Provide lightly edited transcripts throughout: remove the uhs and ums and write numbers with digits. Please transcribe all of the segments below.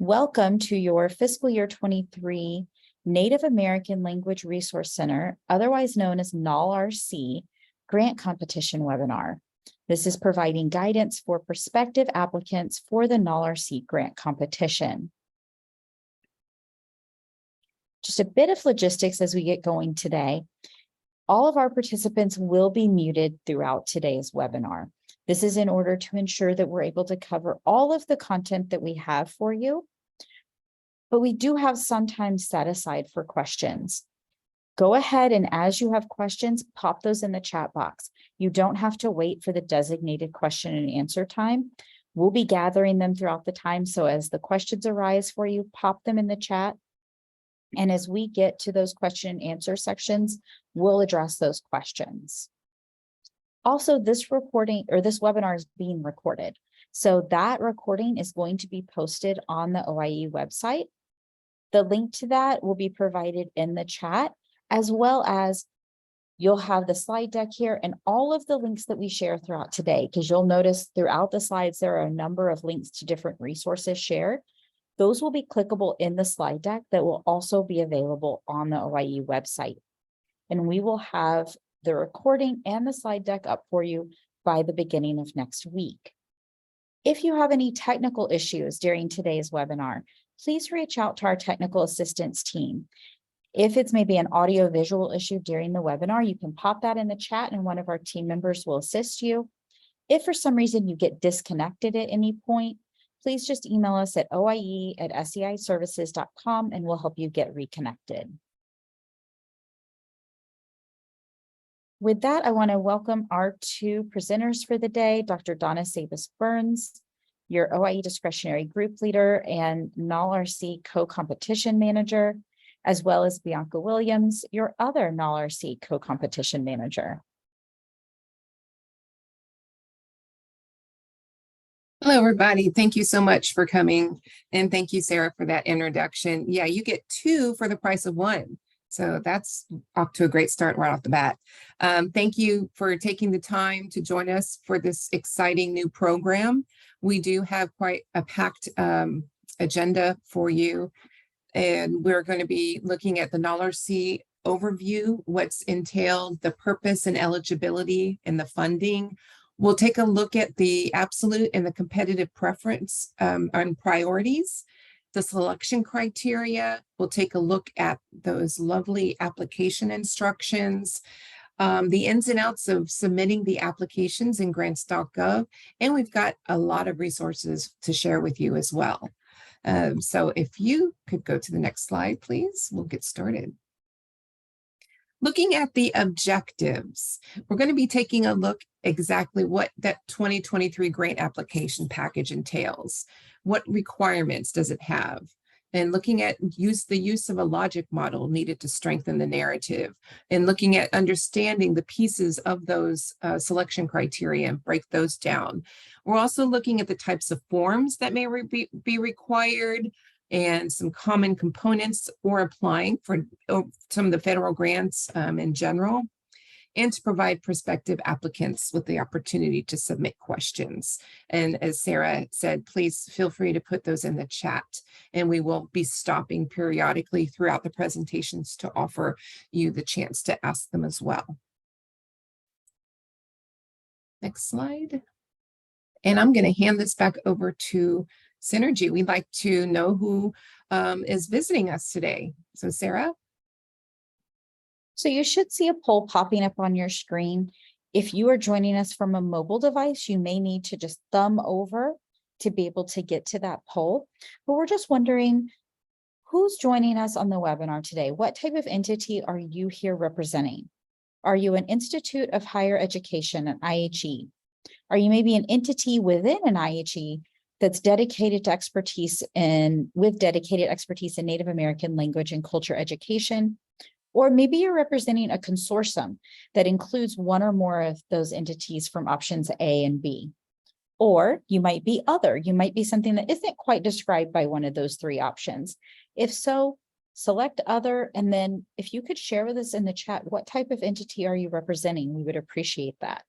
Welcome to your fiscal year 23 Native American Language Resource Center, otherwise known as NALRC, grant competition webinar. This is providing guidance for prospective applicants for the NALRC grant competition. Just a bit of logistics as we get going today. All of our participants will be muted throughout today's webinar. This is in order to ensure that we're able to cover all of the content that we have for you, but we do have some time set aside for questions. Go ahead and as you have questions, pop those in the chat box. You don't have to wait for the designated question and answer time. We'll be gathering them throughout the time. So as the questions arise for you, pop them in the chat. And as we get to those question and answer sections, we'll address those questions. Also, this webinar is being recorded. So that recording is going to be posted on the OIE website. The link to that will be provided in the chat, as well as you'll have the slide deck here and all of the links that we share throughout today, because you'll notice throughout the slides, there are a number of links to different resources shared. Those will be clickable in the slide deck that will also be available on the OIE website. And we will have the recording and the slide deck up for you by the beginning of next week. If you have any technical issues during today's webinar, please reach out to our technical assistance team. If it's maybe an audio visual issue during the webinar, you can pop that in the chat and one of our team members will assist you. If for some reason you get disconnected at any point, please just email us at oie@seiservices.com and we'll help you get reconnected. With that, I want to welcome our two presenters for the day, Dr. Donna Sabas-Burns, your OIE discretionary group leader and NALRC co-competition manager, as well as Bianca Williams, your other NALRC co-competition manager. Hello, everybody. Thank you so much for coming. And thank you, Sarah, for that introduction. Yeah, you get two for the price of one. So that's off to a great start right off the bat. Thank you for taking the time to join us for this exciting new program. We do have quite a packed agenda for you. And we're going to be looking at the NALRC overview, what's entailed, the purpose and eligibility and the funding. We'll take a look at the absolute and the competitive preference on priorities, the selection criteria. We'll take a look at those lovely application instructions, the ins and outs of submitting the applications in grants.gov, and we've got a lot of resources to share with you as well. So if you could go to the next slide, please, we'll get started. Looking at the objectives, we're going to be taking a look exactly what that 2023 grant application package entails. What requirements does it have? And looking at the use of a logic model needed to strengthen the narrative, and looking at understanding the pieces of those selection criteria and break those down. We're also looking at the types of forms that may be required, and some common components for applying for some of the federal grants in general, and to provide prospective applicants with the opportunity to submit questions. And as Sarah said, please feel free to put those in the chat, and we will be stopping periodically throughout the presentations to offer you the chance to ask them as well. Next slide. And I'm going to hand this back over to Synergy. We'd like to know who is visiting us today. So Sarah? So you should see a poll popping up on your screen. If you are joining us from a mobile device, you may need to just thumb over to be able to get to that poll. But we're just wondering, who's joining us on the webinar today? What type of entity are you here representing? Are you an Institute of Higher Education, an IHE? Are you maybe an entity within an IHE that's dedicated to expertise with dedicated expertise in Native American language and culture education? Or maybe you're representing a consortium that includes one or more of those entities from options A and B. Or you might be other. You might be something that isn't quite described by one of those three options. If so, select other, and then if you could share with us in the chat, what type of entity are you representing? We would appreciate that.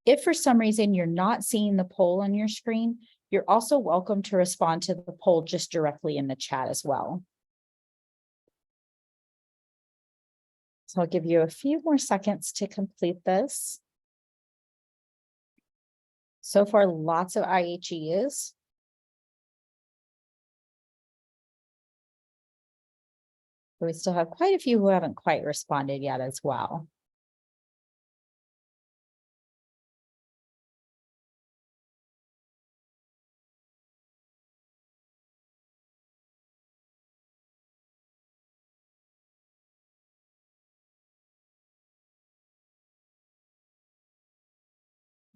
If for some reason you're not seeing the poll on your screen, You're also welcome to respond to the poll just directly in the chat as well. So I'll give you a few more seconds to complete this. So far, lots of IHEs. But we still have quite a few who haven't quite responded yet as well.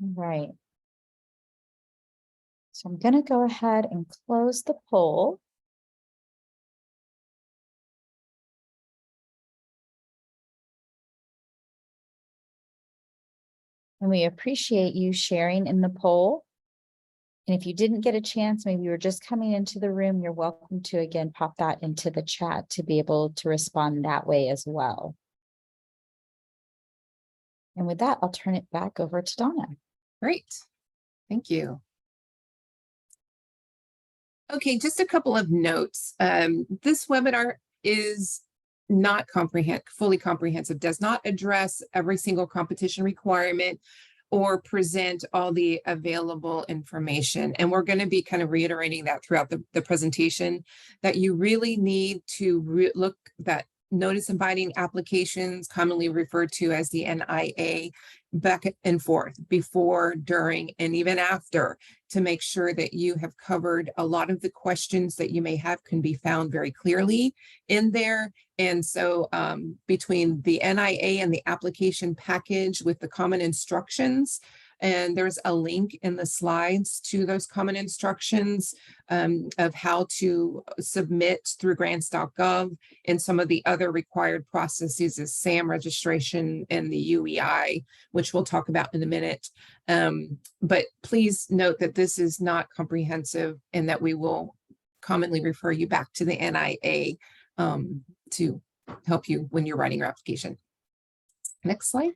Right. So I'm going to go ahead and close the poll. And we appreciate you sharing in the poll. And if you didn't get a chance, maybe you were just coming into the room, you're welcome to again pop that into the chat to be able to respond that way as well. And with that, I'll turn it back over to Donna. Great. Thank you. Okay, just a couple of notes. This webinar is not fully comprehensive, does not address every single competition requirement or present all the available information. And we're going to be kind of reiterating that throughout the presentation, that you really need to look that notice inviting applications, commonly referred to as the NIA, back and forth before, during, and even after, to make sure that you have covered a lot of the questions that you may have can be found very clearly in there. And so between the NIA and the application package with the common instructions, and there's a link in the slides to those common instructions of how to submit through grants.gov, and some of the other required processes is SAM registration and the UEI, which we'll talk about in a minute. But please note that this is not comprehensive and that we will commonly refer you back to the NIA to help you when you're writing your application. Next slide.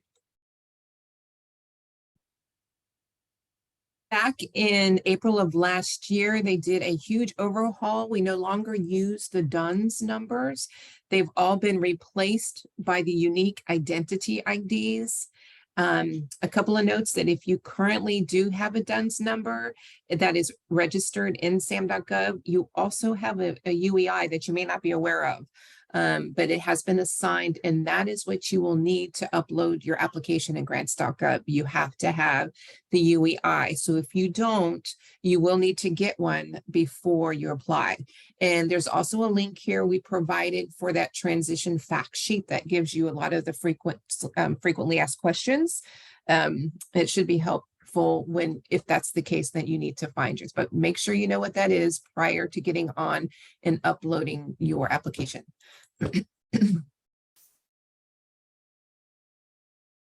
Back in April of last year, they did a huge overhaul. We no longer use the DUNS numbers. They've all been replaced by the unique identity IDs. A couple of notes that if you currently do have a DUNS number that is registered in SAM.gov, you also have a UEI that you may not be aware of. But it has been assigned, and that is what you will need to upload your application in grants.gov. You have to have the UEI. So if you don't, you will need to get one before you apply. And there's also a link here we provided for that transition fact sheet that gives you a lot of the frequently asked questions. It should be helpful if that's the case, that you need to find yours, but make sure you know what that is prior to getting on and uploading your application.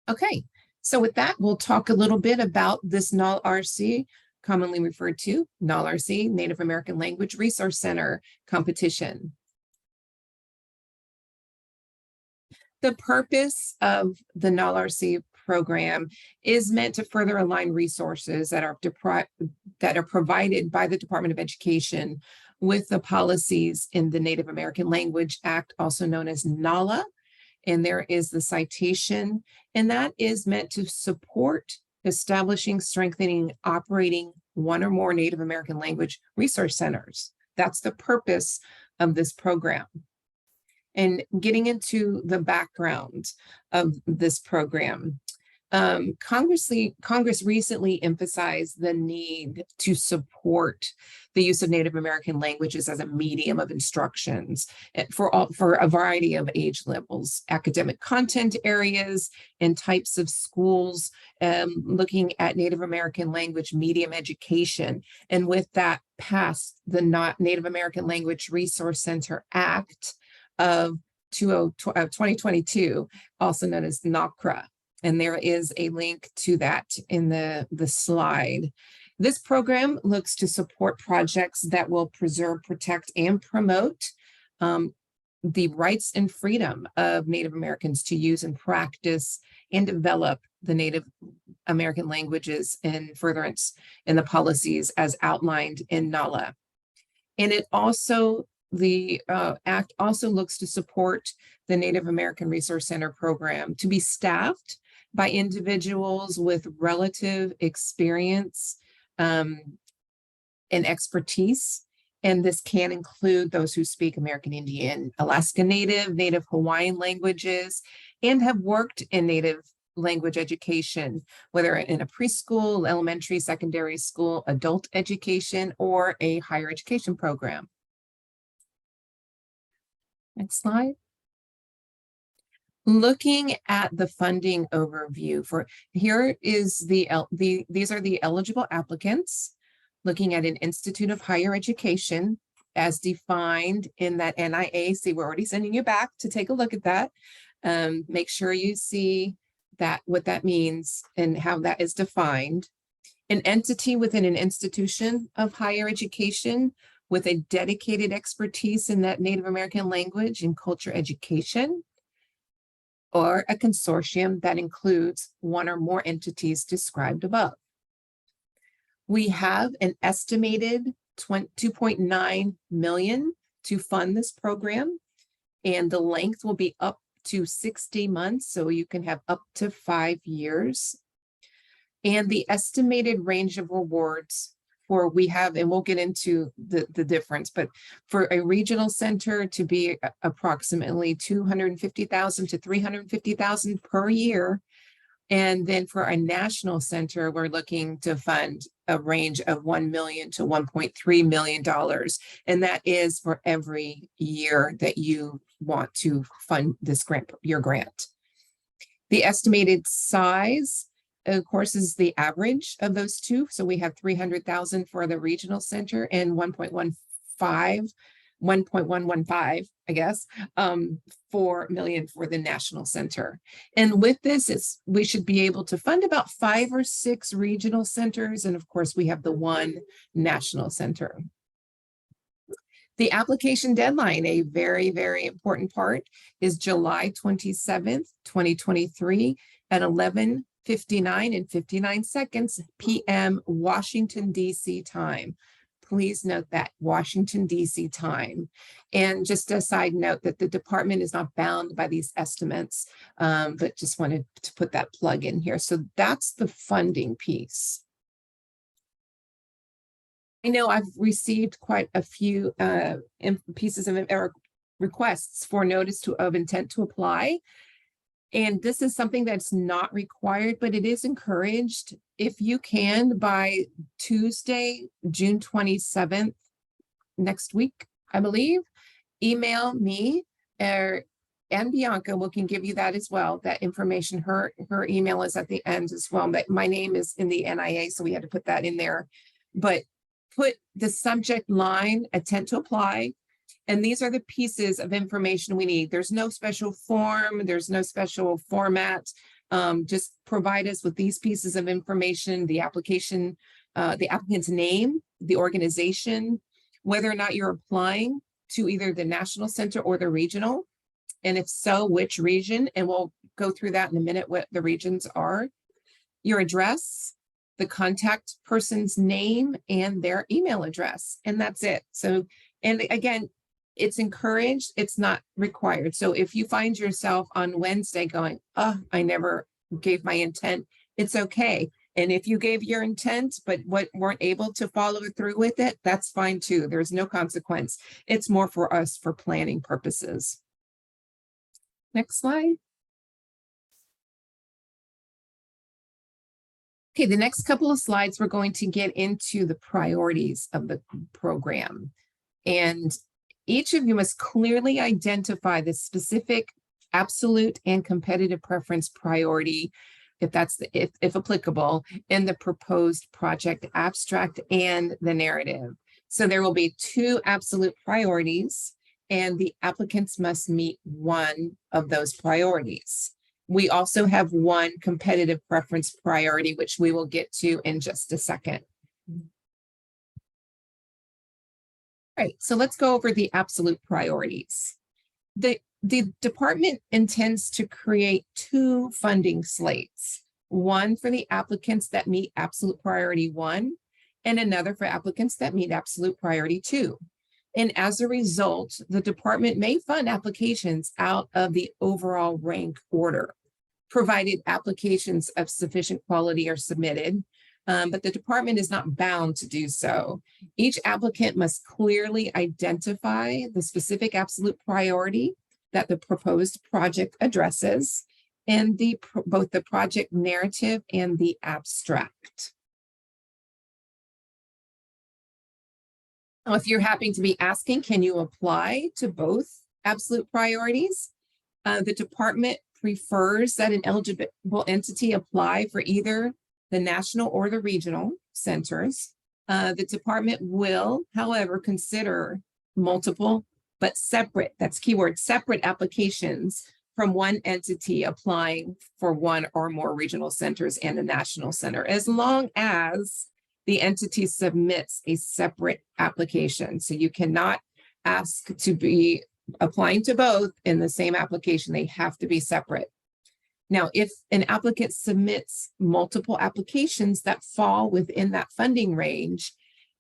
Okay, so with that, we'll talk a little bit about this NALRC, commonly referred to NALRC, Native American Language Resource Center competition. The purpose of the NALRC program is meant to further align resources that are provided by the Department of Education with the policies in the Native American Language Act, also known as NALA. And there is the citation, and that is meant to support establishing, strengthening, operating one or more Native American language resource centers. That's the purpose of this program. And getting into the background of this program, Congress recently emphasized the need to support the use of Native American languages as a medium of instructions for a variety of age levels, academic content areas, and types of schools, looking at Native American language medium education. And with that passed the Native American Language Resource Center Act of 2022, also known as NALRC. And there is a link to that in the slide. This program looks to support projects that will preserve, protect, and promote the rights and freedom of Native Americans to use and practice and develop the Native American languages in furtherance in the policies as outlined in NALA. And it also, the Act also looks to support the Native American Resource Center program to be staffed by individuals with relative experience and expertise. And this can include those who speak American Indian, Alaska Native, Native Hawaiian languages, and have worked in Native language education, whether in a preschool, elementary, secondary school, adult education, or a higher education program. Next slide. Looking at the funding overview for, here is these are the eligible applicants. Looking at an Institute of Higher Education as defined in that NIA. See, we're already sending you back to take a look at that. Make sure you see that, what that means and how that is defined. An entity within an institution of higher education with a dedicated expertise in that Native American language and culture education, or a consortium that includes one or more entities described above. We have an estimated 2.9 million to fund this program, and the length will be up to 60 months, so you can have up to 5 years. And the estimated range of rewards for, we have, and we'll get into the difference, but for a regional center to be approximately 250,000 to 350,000 per year. And then for a national center, we're looking to fund a range of $1 million to $1.3 million. And that is for every year that you want to fund this grant, your grant. The estimated size, of course, is the average of those two. So we have 300,000 for the regional center and 1.115, I guess, 4 million for the national center. And with this, we should be able to fund about 5 or 6 regional centers. And of course, we have the one national center. The application deadline, a very, very important part, is July 27th, 2023 at 11:59 p.m. Washington, D.C. time. Please note that, Washington, D.C. time. And just a side note that the department is not bound by these estimates, but just wanted to put that plug in here. So that's the funding piece. I know I've received quite a few pieces of requests for notice of intent to apply. And this is something that's not required, but it is encouraged. If you can, by Tuesday, June 27th, next week, I believe, email me and Bianca can give you that as well, that information. Her email is at the end as well, but my name is in the NIA, so we had to put that in there. But put the subject line, intent to apply. And these are the pieces of information we need. There's no special form. There's no special format. Just provide us with these pieces of information, the application, the applicant's name, the organization, whether or not you're applying to either the national center or the regional. And if so, which region, and we'll go through that in a minute, what the regions are, your address, the contact person's name, and their email address, and that's it. So, and again, it's encouraged, it's not required. So if you find yourself on Wednesday going, oh, I never gave my intent, it's okay. And if you gave your intent, but weren't able to follow through with it, that's fine too. There's no consequence. It's more for us for planning purposes. Next slide. Okay, the next couple of slides, we're going to get into the priorities of the program. And each of you must clearly identify the specific, absolute, and competitive preference priority, if that's if applicable, in the proposed project abstract and the narrative. So there will be 2 absolute priorities, and the applicants must meet one of those priorities. We also have 1 competitive preference priority, which we will get to in just a second. All right, so let's go over the absolute priorities. The department intends to create 2 funding slates. one for the applicants that meet absolute priority 1, and another for applicants that meet absolute priority 2. And as a result, the department may fund applications out of the overall rank order, provided applications of sufficient quality are submitted, but the department is not bound to do so. Each applicant must clearly identify the specific absolute priority that the proposed project addresses, and both the project narrative and the abstract. Now, if you're happy to be asking, can you apply to both absolute priorities? The department prefers that an eligible entity apply for either the national or the regional centers. The department will, however, consider multiple but separate, that's keyword, separate applications from one entity applying for one or more regional centers and a national center, as long as the entity submits a separate application. So you cannot ask to be applying to both in the same application. They have to be separate. Now, if an applicant submits multiple applications that fall within that funding range,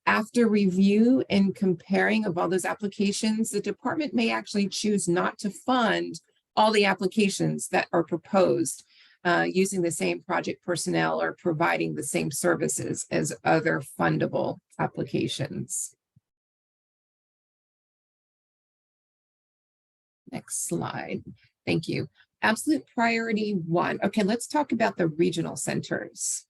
after review and comparing of all those applications, the department may actually choose not to fund all the applications that are proposed using the same project personnel or providing the same services as other fundable applications. Next slide. Thank you. Absolute priority 1. Okay, let's talk about the regional centers.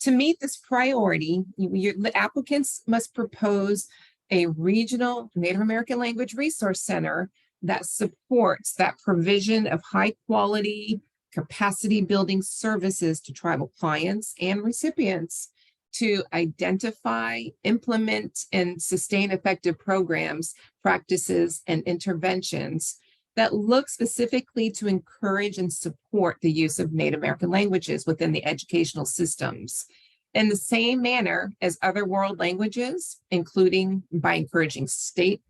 To meet this priority, the applicants must propose a regional Native American language resource center that supports that provision of high quality capacity building services to tribal clients and recipients to identify, implement, and sustain effective programs, practices, and interventions that look specifically to encourage and support the use of Native American languages within the educational systems in the same manner as other world languages, including by encouraging state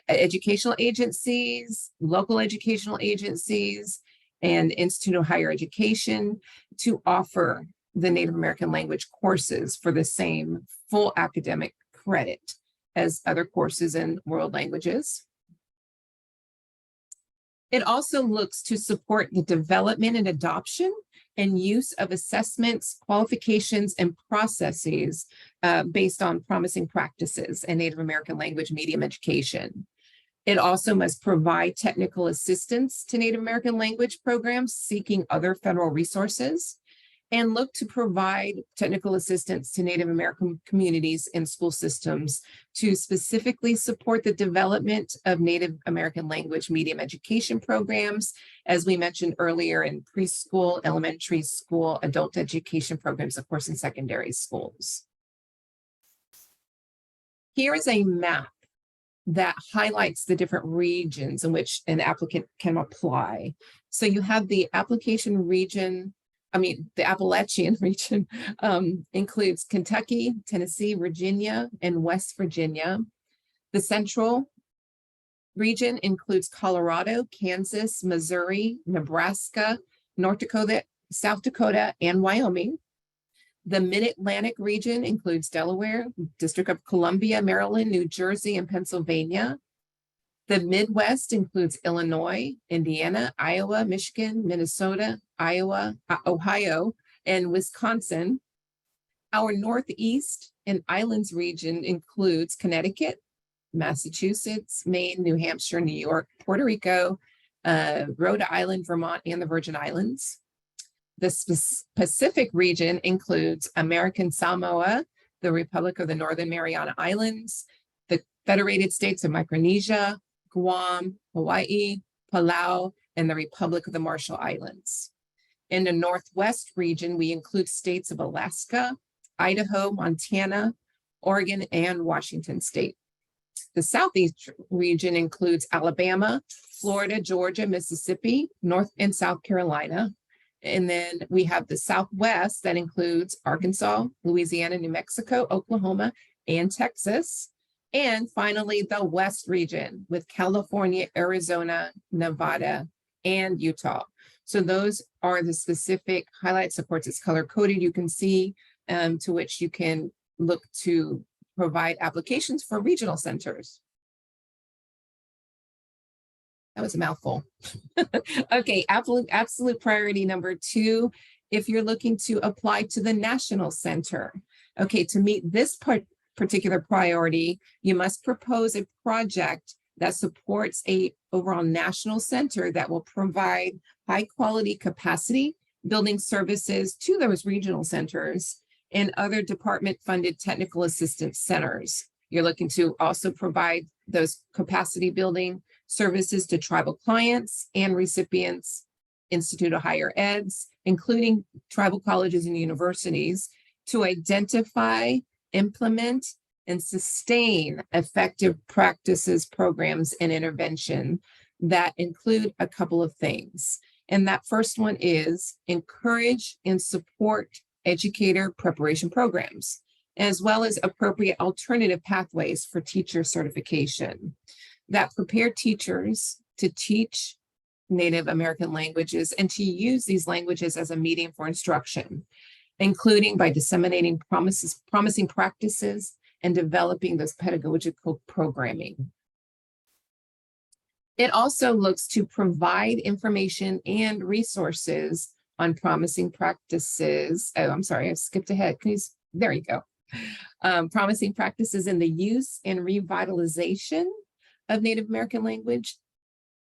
educational agencies, local educational agencies, and Institute of Higher Education to offer the Native American language courses for the same full academic credit as other courses in world languages. It also looks to support the development and adoption and use of assessments, qualifications, and processes based on promising practices in Native American language medium education. It also must provide technical assistance to Native American language programs seeking other federal resources, and look to provide technical assistance to Native American communities and school systems to specifically support the development of Native American language medium education programs, as we mentioned earlier, in preschool, elementary school, adult education programs, of course, in secondary schools. Here is a map that highlights the different regions in which an applicant can apply. So you have the application region, the Appalachian region includes Kentucky, Tennessee, Virginia, and West Virginia. The central region includes Colorado, Kansas, Missouri, Nebraska, North Dakota, South Dakota, and Wyoming. The Mid-Atlantic region includes Delaware, District of Columbia, Maryland, New Jersey, and Pennsylvania. The Midwest includes Illinois, Indiana, Iowa, Michigan, Minnesota, Ohio, and Wisconsin. Our Northeast and Islands region includes Connecticut, Massachusetts, Maine, New Hampshire, New York, Puerto Rico, Rhode Island, Vermont, and the Virgin Islands. The Pacific region includes American Samoa, the Republic of the Northern Mariana Islands, the Federated States of Micronesia, Guam, Hawaii, Palau, and the Republic of the Marshall Islands. In the Northwest region, we include states of Alaska, Idaho, Montana, Oregon, and Washington State. The Southeast region includes Alabama, Florida, Georgia, Mississippi, North and South Carolina. And then we have the Southwest that includes Arkansas, Louisiana, New Mexico, Oklahoma, and Texas. And finally, the West region with California, Arizona, Nevada, and Utah. So those are the specific highlights. Of course, it's color coded. You can see to which you can look to provide applications for regional centers. That was a mouthful. Okay, absolute priority number 2, if you're looking to apply to the national center. Okay, to meet this particular priority, you must propose a project that supports a overall national center that will provide high quality capacity building services to those regional centers and other department funded technical assistance centers. You're looking to also provide those capacity building services to tribal clients and recipients, Institute of Higher Eds, including tribal colleges and universities, to identify, implement, and sustain effective practices, programs, and intervention that include a couple of things. And that first one is encourage and support educator preparation programs, as well as appropriate alternative pathways for teacher certification that prepare teachers to teach Native American languages and to use these languages as a medium for instruction, including by disseminating promising practices and developing those pedagogical programming. It also looks to provide information and resources on promising practices. Oh, I'm sorry, I skipped ahead. There you go. Promising practices in the use and revitalization of Native American language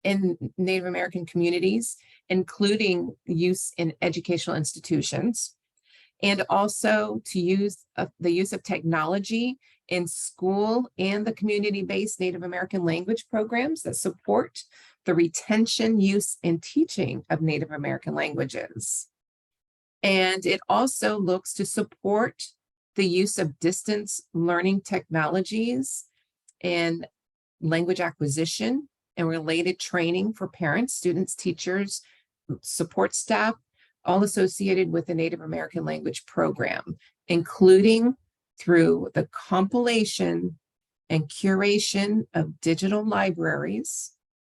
in Native American communities, including use in educational institutions, and also to use the use of technology in school and the community-based Native American language programs that support the retention, use, and teaching of Native American languages. And it also looks to support the use of distance learning technologies and language acquisition and related training for parents, students, teachers, support staff, all associated with the Native American language program, including through the compilation and curation of digital libraries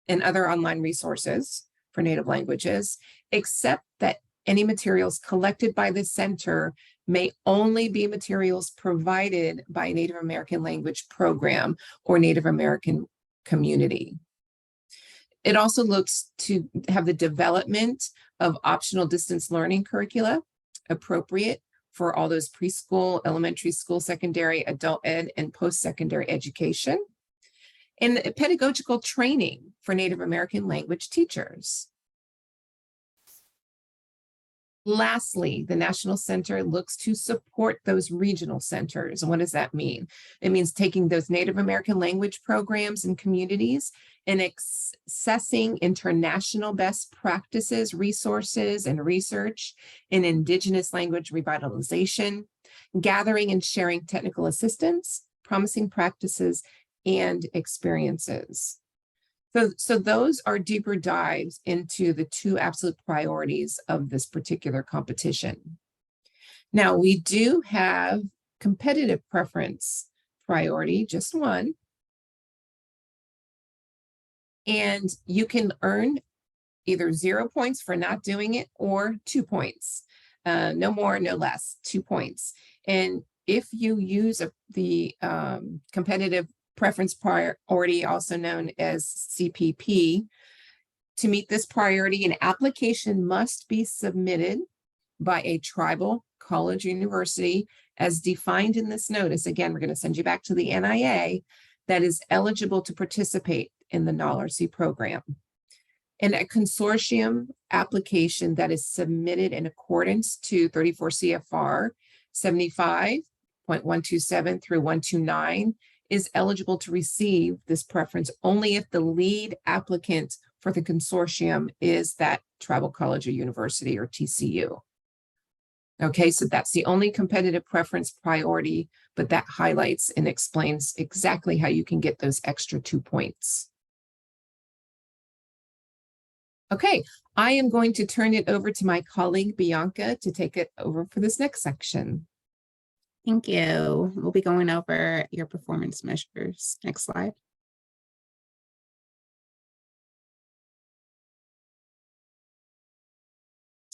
and other online resources for Native languages, except that any materials collected by the center may only be materials provided by Native American language program or Native American community. It also looks to have the development of optional distance learning curricula appropriate for all those preschool, elementary school, secondary, adult ed, and post-secondary education, and pedagogical training for Native American language teachers. Lastly, the National Center looks to support those regional centers. And what does that mean? It means taking those Native American language programs and communities and accessing international best practices, resources, and research in Indigenous language revitalization, gathering and sharing technical assistance, promising practices, and experiences. So those are deeper dives into the 2 absolute priorities of this particular competition. Now, we do have competitive preference priority, just one. And you can earn either 0 points for not doing it or 2 points. No more, no less, 2 points. And if you use the competitive preference priority, also known as CPP, to meet this priority, an application must be submitted by a tribal college or university as defined in this notice. Again, we're going to send you back to the NIA that is eligible to participate in the NALRC program. And a consortium application that is submitted in accordance to 34 CFR 75.127 through 129 is eligible to receive this preference only if the lead applicant for the consortium is that tribal college or university or TCU. Okay, so that's the only competitive preference priority, but that highlights and explains exactly how you can get those extra 2 points. Okay, I am going to turn it over to my colleague Bianca to take it over for this next section. Thank you. We'll be going over your performance measures. Next slide.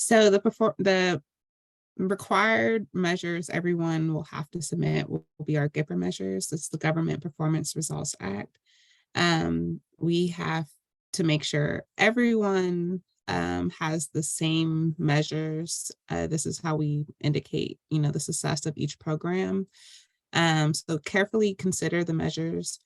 So the required measures everyone will have to submit will be our GIPR measures. It's the Government Performance Results Act. We have to make sure everyone has the same measures. This is how we indicate, the success of each program. So carefully consider the measures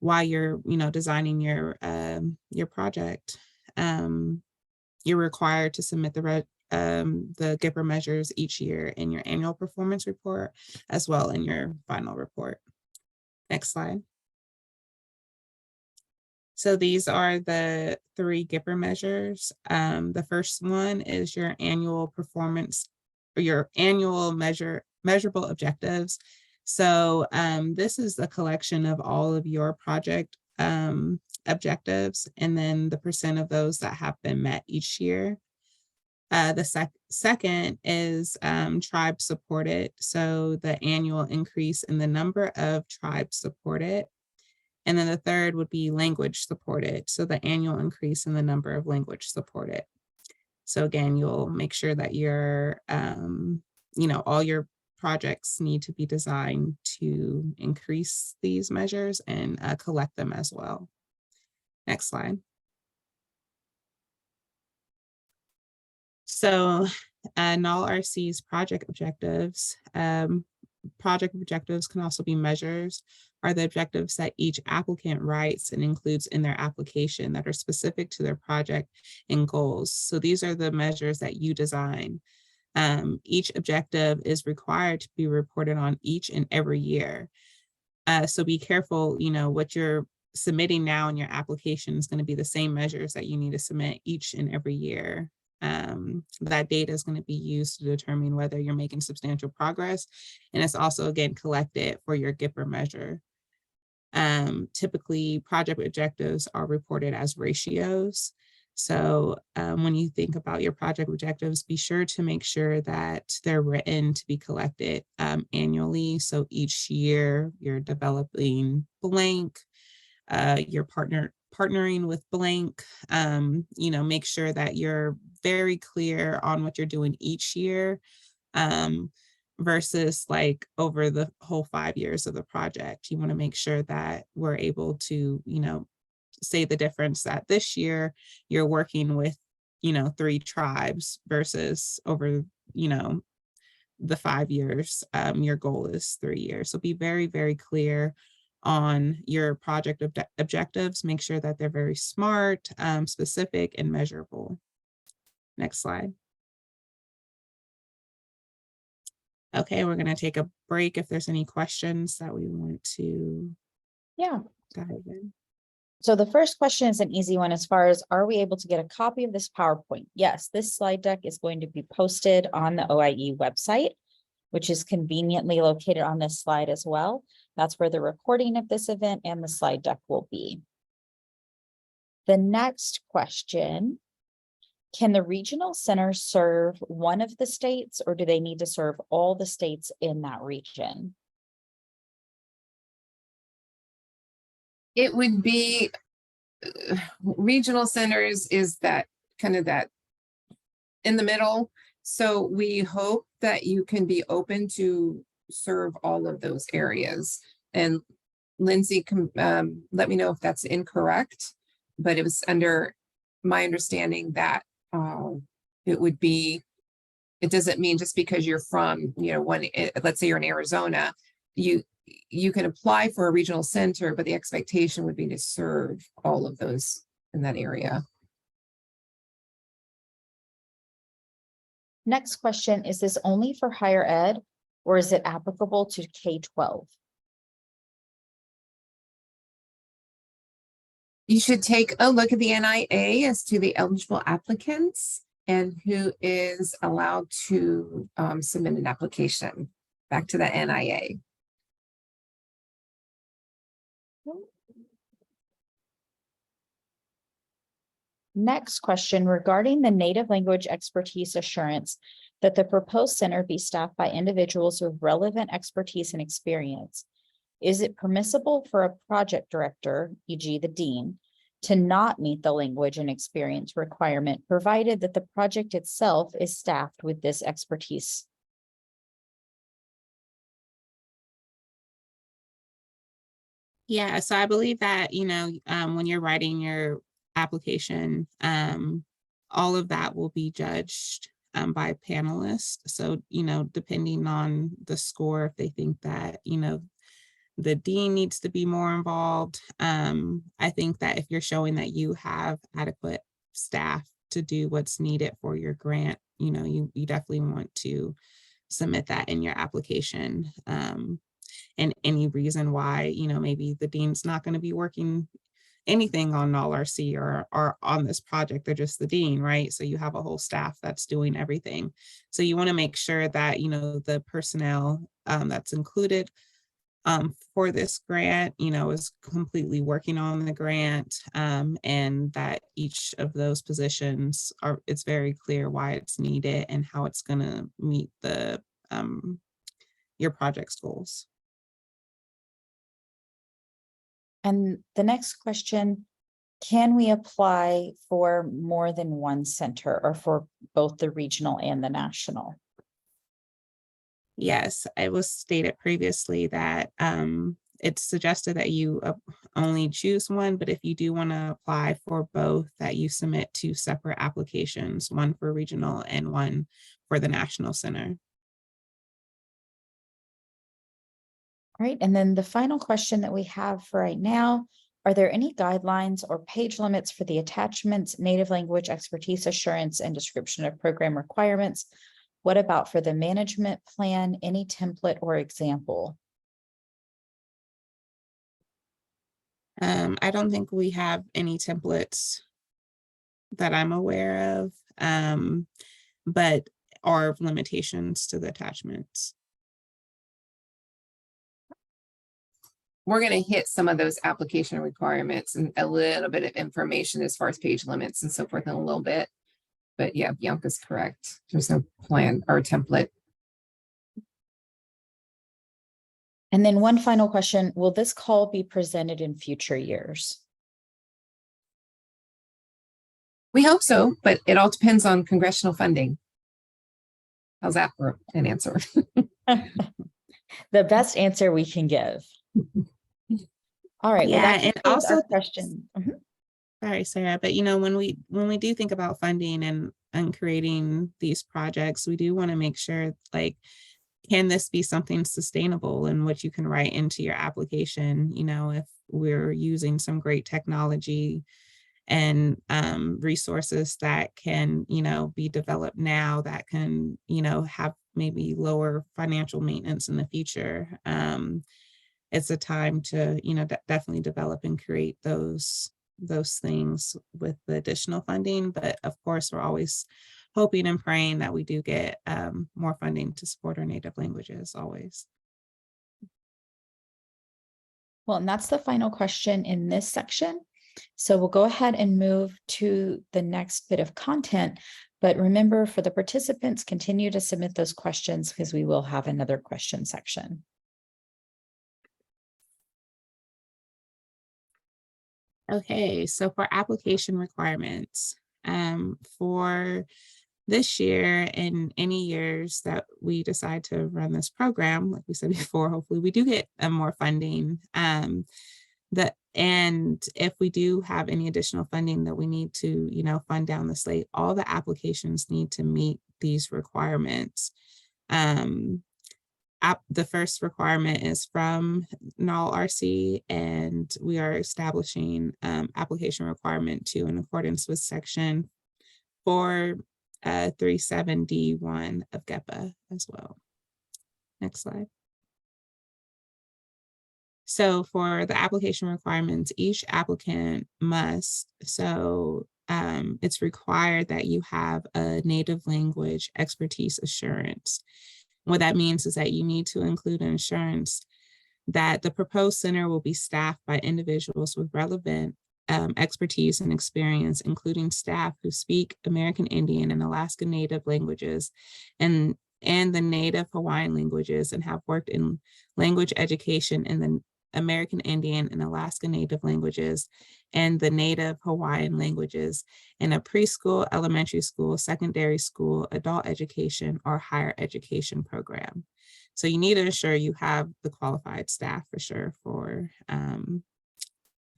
while you're, designing your project. You're required to submit the GIPR measures each year in your annual performance report, as well in your final report. Next slide. So these are the 3 GIPR measures. The first one is your annual performance, or your annual measurable objectives. So this is a collection of all of your project objectives, and then the % of those that have been met each year. The second is tribe supported. So the annual increase in the number of tribes supported. And then the third would be language supported. So the annual increase in the number of language supported. So again, you'll make sure that your, all your projects need to be designed to increase these measures and collect them as well. Next slide. So NALRC's project objectives. Project objectives can also be measures, are the objectives that each applicant writes and includes in their application that are specific to their project and goals. So these are the measures that you design. Each objective is required to be reported on each and every year. So be careful, what you're submitting now in your application is going to be the same measures that you need to submit each and every year. That data is going to be used to determine whether you're making substantial progress. And it's also, again, collected for your GIPR measure. Typically, project objectives are reported as ratios. So when you think about your project objectives, be sure to make sure that they're written to be collected annually. So each year you're developing blank, your partnering with blank, make sure that you're very clear on what you're doing each year versus like over the whole 5 years of the project. You want to make sure that we're able to, say the difference that this year you're working with, 3 tribes versus over, the 5 years, your goal is 3 years. So be very, very clear on your project objectives. Make sure that they're very smart, specific, and measurable. Next slide. Okay, we're going to take a break if there's any questions that we want to dive in. So the first question is an easy one as far as, are we able to get a copy of this PowerPoint? Yes, this slide deck is going to be posted on the OIE website, which is conveniently located on this slide as well. That's where the recording of this event and the slide deck will be. The next question, can the regional center serve one of the states, or do they need to serve all the states in that region? It would be regional centers is that kind of that in the middle. So we hope that you can be open to serve all of those areas. And Lindsay can let me know if that's incorrect, but it was under my understanding that it would be, it doesn't mean just because you're from, let's say you're in Arizona, you can apply for a regional center, but the expectation would be to serve all of those in that area. Next question, is this only for higher ed, or is it applicable to K-12? You should take a look at the NIA as to the eligible applicants and who is allowed to submit an application back to the NIA. Next question, regarding the native language expertise assurance that the proposed center be staffed by individuals with relevant expertise and experience. Is it permissible for a project director, e.g. the dean, to not meet the language and experience requirement, provided that the project itself is staffed with this expertise. Yeah, so I believe that, when you're writing your application, all of that will be judged by panelists. So, depending on the score, if they think that, the dean needs to be more involved. I think that if you're showing that you have adequate staff to do what's needed for your grant, you definitely want to submit that in your application. And any reason why, maybe the dean's not going to be working anything on NALRC or on this project, they're just the dean, right? So you have a whole staff that's doing everything. So you want to make sure that, the personnel that's included for this grant, is completely working on the grant, and that each of those positions it's very clear why it's needed and how it's going to meet your project's goals. And the next question, can we apply for more than one center or for both the regional and the national? Yes, it was stated previously that it's suggested that you only choose one, but if you do want to apply for both, that you submit 2 separate applications, one for regional and one for the national center. All right, and then the final question that we have for right now, are there any guidelines or page limits for the attachments, native language expertise assurance, and description of program requirements? What about for the management plan, any template or example? I don't think we have any templates that I'm aware of, but are limitations to the attachments. We're going to hit some of those application requirements and a little bit of information as far as page limits and so forth in a little bit. But yeah, Bianca's correct. There's no plan or template. And then one final question, will this call be presented in future years? We hope so, but it all depends on congressional funding. How's that for an answer? The best answer we can give. All right. Yeah, well, that and concludes also our question. Mhm. Sorry, Sarah, but when we do think about funding and creating these projects, we do want to make sure, like, can this be something sustainable and what you can write into your application? If we're using some great technology and resources that can, be developed now that can, have maybe lower financial maintenance in the future. It's a time to, definitely develop and create those things with the additional funding. But of course, we're always hoping and praying that we do get more funding to support our native languages always. Well, and that's the final question in this section. So we'll go ahead and move to the next bit of content. But remember, for the participants, continue to submit those questions because we will have another question section. Okay, so for application requirements, for this year and any years that we decide to run this program, like we said before, hopefully we do get more funding. And if we do have any additional funding that we need to, fund down the slate, all the applications need to meet these requirements. The first requirement is from NALRC, and we are establishing application requirement 2 in accordance with section 437D1 of GEPA as well. Next slide. So for the application requirements, each applicant must, it's required that you have a native language expertise assurance. What that means is that you need to include an assurance that the proposed center will be staffed by individuals with relevant expertise and experience, including staff who speak American Indian and Alaska Native languages and the Native Hawaiian languages, and have worked in language education in the American Indian and Alaska Native languages, and the Native Hawaiian languages in a preschool, elementary school, secondary school, adult education, or higher education program. So you need to ensure you have the qualified staff for sure for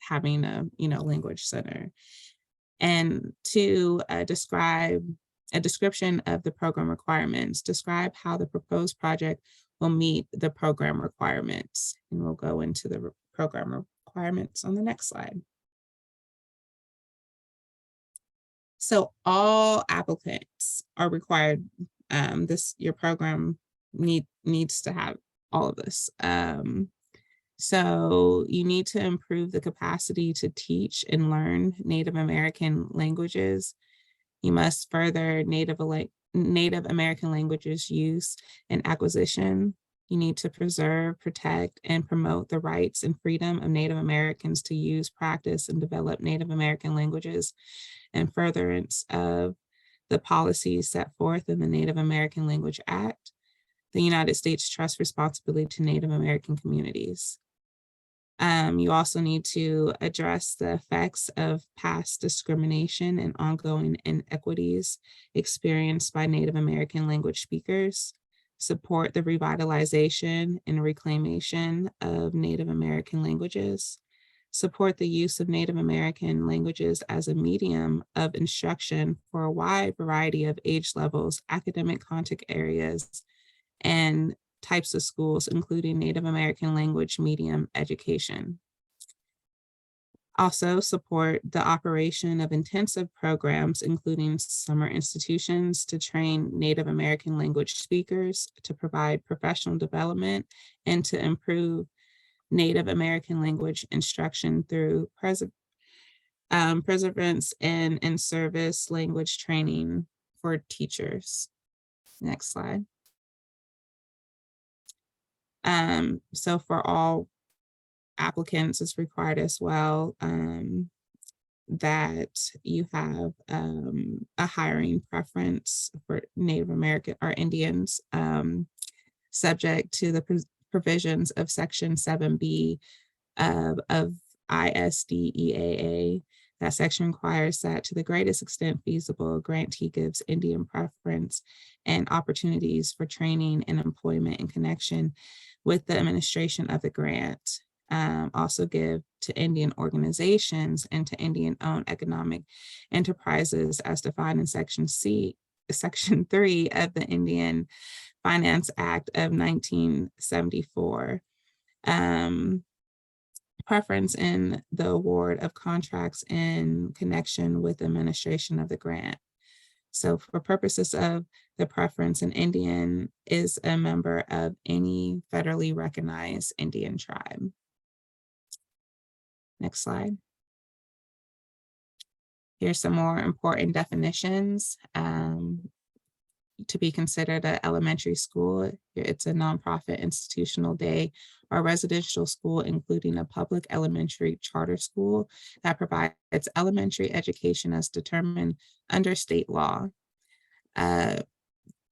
having a language center. And to describe a description of the program requirements, describe how the proposed project will meet the program requirements. And we'll go into the program requirements on the next slide. So all applicants are required, your program needs to have all of this. So you need to improve the capacity to teach and learn Native American languages. You must further Native American languages use and acquisition. You need to preserve, protect, and promote the rights and freedom of Native Americans to use, practice, and develop Native American languages, and furtherance of the policies set forth in the Native American Language Act, the United States Trust Responsibility to Native American Communities. You also need to address the effects of past discrimination and ongoing inequities experienced by Native American language speakers, support the revitalization and reclamation of Native American languages, support the use of Native American languages as a medium of instruction for a wide variety of age levels, academic content areas, and types of schools, including Native American language medium education. Also support the operation of intensive programs, including summer institutions to train Native American language speakers, to provide professional development, and to improve Native American language instruction through perseverance and in-service language training for teachers. Next slide. So for all applicants, it's required as well that you have a hiring preference for Native American or Indians, subject to the provisions of Section 7B of ISDEAA. That section requires that to the greatest extent feasible, grantee gives Indian preference and opportunities for training and employment in connection with the administration of the grant. Also give to Indian organizations and to Indian-owned economic enterprises as defined in Section 3 of the Indian Finance Act of 1974. Preference in the award of contracts in connection with administration of the grant. So for purposes of the preference, an Indian is a member of any federally recognized Indian tribe. Next slide. Here's some more important definitions. To be considered an elementary school, it's a nonprofit institutional day or residential school, including a public elementary charter school that provides elementary education as determined under state law.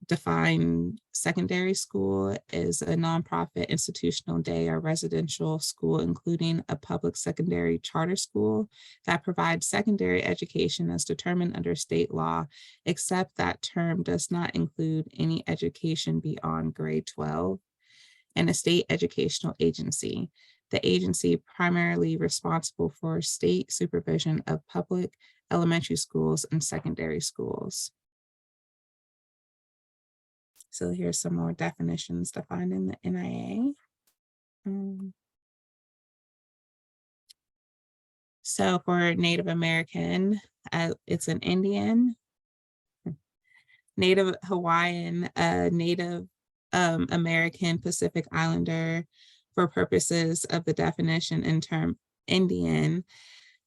Defined secondary school is a nonprofit institutional day or residential school, including a public secondary charter school that provides secondary education as determined under state law, except that term does not include any education beyond grade 12, and a state educational agency, the agency primarily responsible for state supervision of public elementary schools and secondary schools. So here's some more definitions defined in the NIA. So for Native American, it's an Indian, Native Hawaiian, Native American, Pacific Islander. For purposes of the definition in term Indian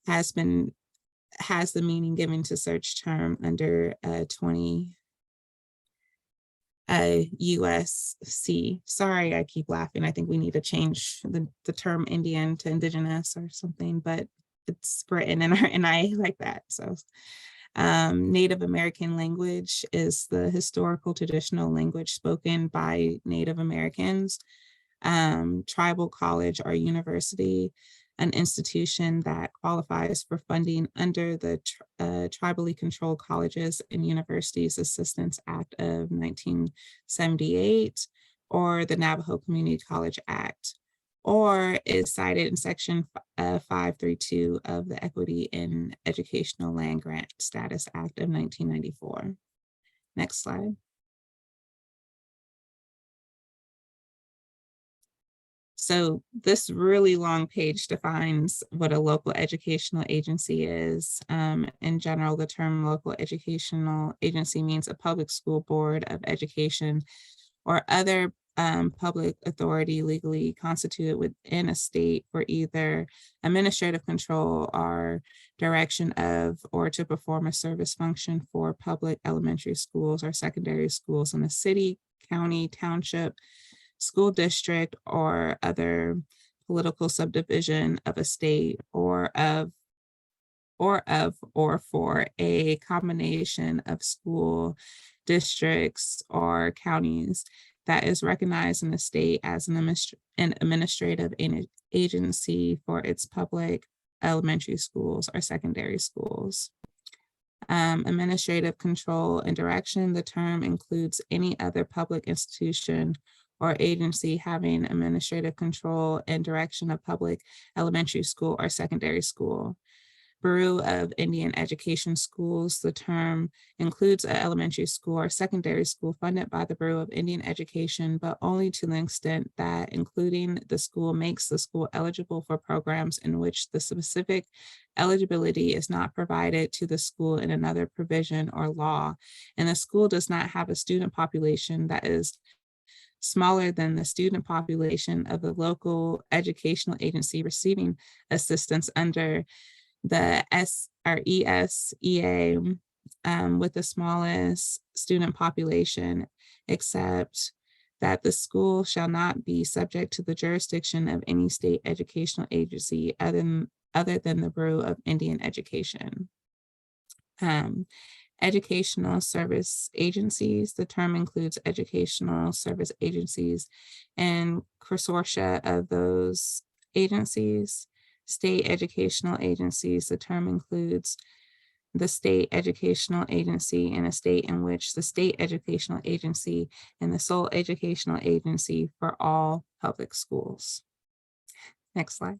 has the meaning given to search term under 20 USC. Sorry, I keep laughing. I think we need to change the term Indian to indigenous or something, but it's written in our NIA like that. So Native American language is the historical traditional language spoken by Native Americans. tribal college or university, an institution that qualifies for funding under the Tribally Controlled Colleges and Universities Assistance Act of 1978, or the Navajo Community College Act, or is cited in section 532 of the Equity in Educational Land Grant Status Act of 1994. Next slide. So this really long page defines what a local educational agency is. In general, the term local educational agency means a public school board of education or other public authority legally constituted within a state for either administrative control or direction of, or to perform a service function for public elementary schools or secondary schools in a city, county, township, school district, or other political subdivision of a state, or for a combination of school districts or counties that is recognized in the state as an administrative agency for its public elementary schools or secondary schools. Administrative control and direction, the term includes any other public institution or agency having administrative control and direction of public elementary school or secondary school. Bureau of Indian Education Schools, the term includes an elementary school or secondary school funded by the Bureau of Indian Education, but only to the extent that including the school makes the school eligible for programs in which the specific eligibility is not provided to the school in another provision or law, and the school does not have a student population that is smaller than the student population of the local educational agency receiving assistance under the ESEA, with the smallest student population, except that the school shall not be subject to the jurisdiction of any state educational agency other than the Bureau of Indian Education. Educational service agencies, the term includes educational service agencies and consortia of those agencies. State educational agencies, the term includes the state educational agency in a state in which the state educational agency and the sole educational agency for all public schools. Next slide.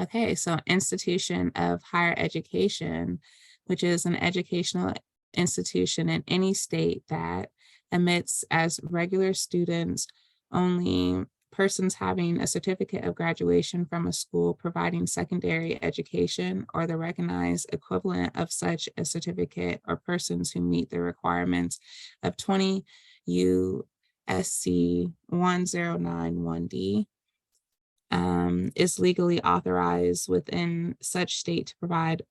Okay, so institution of higher education, which is an educational institution in any state that admits as regular students only persons having a certificate of graduation from a school providing secondary education or the recognized equivalent of such a certificate, or persons who meet the requirements of 20 U.S.C. 1091D. Is legally authorized within such state to provide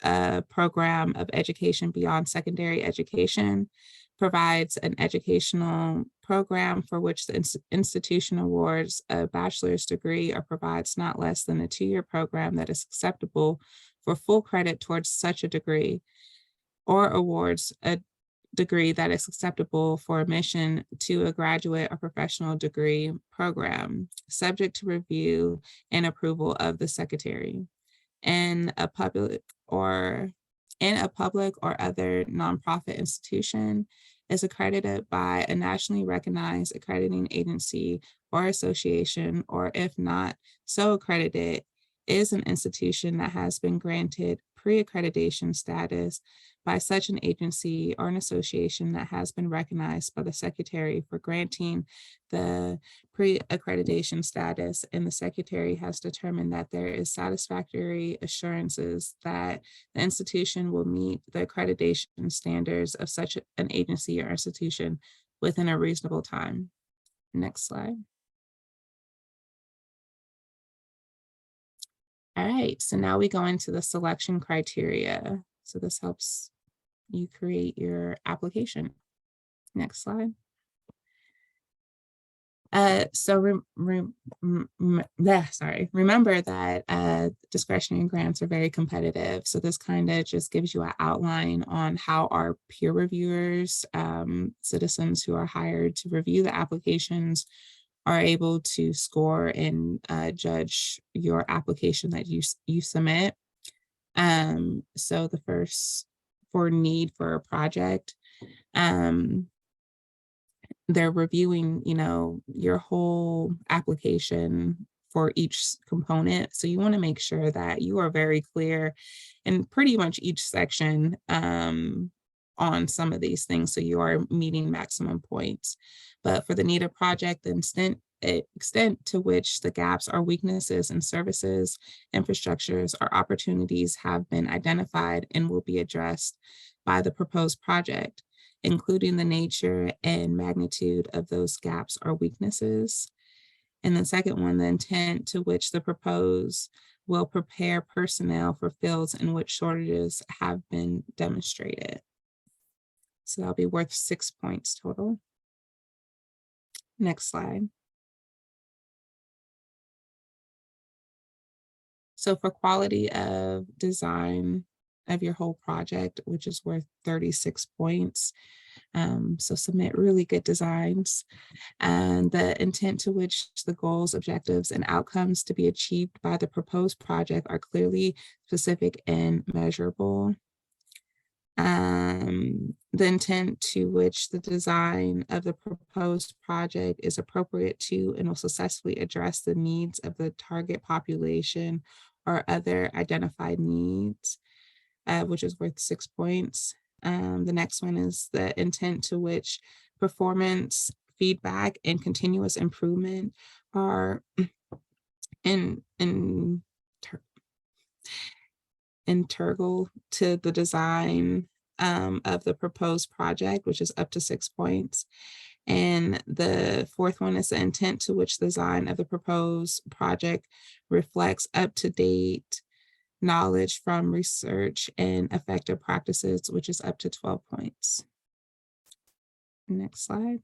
a program of education beyond secondary education, provides an educational program for which the institution awards a bachelor's degree, or provides not less than a 2-year program that is acceptable for full credit towards such a degree, or awards a degree that is acceptable for admission to a graduate or professional degree program, subject to review and approval of the secretary. In a public or other nonprofit institution, is accredited by a nationally recognized accrediting agency or association, or if not so accredited, is an institution that has been granted pre-accreditation status by such an agency or an association that has been recognized by the secretary for granting the pre-accreditation status, and the secretary has determined that there is satisfactory assurances that the institution will meet the accreditation standards of such an agency or institution within a reasonable time. Next slide. All right, so now we go into the selection criteria. So this helps you create your application. Next slide. Remember that discretionary grants are very competitive. So this kind of just gives you an outline on how our peer reviewers, citizens who are hired to review the applications, are able to score and judge your application that you submit. So the first, for need for a project, they're reviewing, your whole application for each component. So you want to make sure that you are very clear in pretty much each section on some of these things, so you are meeting maximum points. But for the NETA project, the extent to which the gaps or weaknesses in services, infrastructures, or opportunities have been identified and will be addressed by the proposed project, including the nature and magnitude of those gaps or weaknesses. And the second one, the intent to which the proposed will prepare personnel for fields in which shortages have been demonstrated. So that'll be worth 6 points total. Next slide. So for quality of design of your whole project, which is worth 36 points. So submit really good designs, and the intent to which the goals, objectives, and outcomes to be achieved by the proposed project are clearly specific and measurable. The intent to which the design of the proposed project is appropriate to and will successfully address the needs of the target population or other identified needs, which is worth 6 points. The next one is the intent to which performance, feedback, and continuous improvement are integral to the design of the proposed project, which is up to 6 points. And the fourth one is the intent to which the design of the proposed project reflects up-to-date knowledge from research and effective practices, which is up to 12 points. Next slide.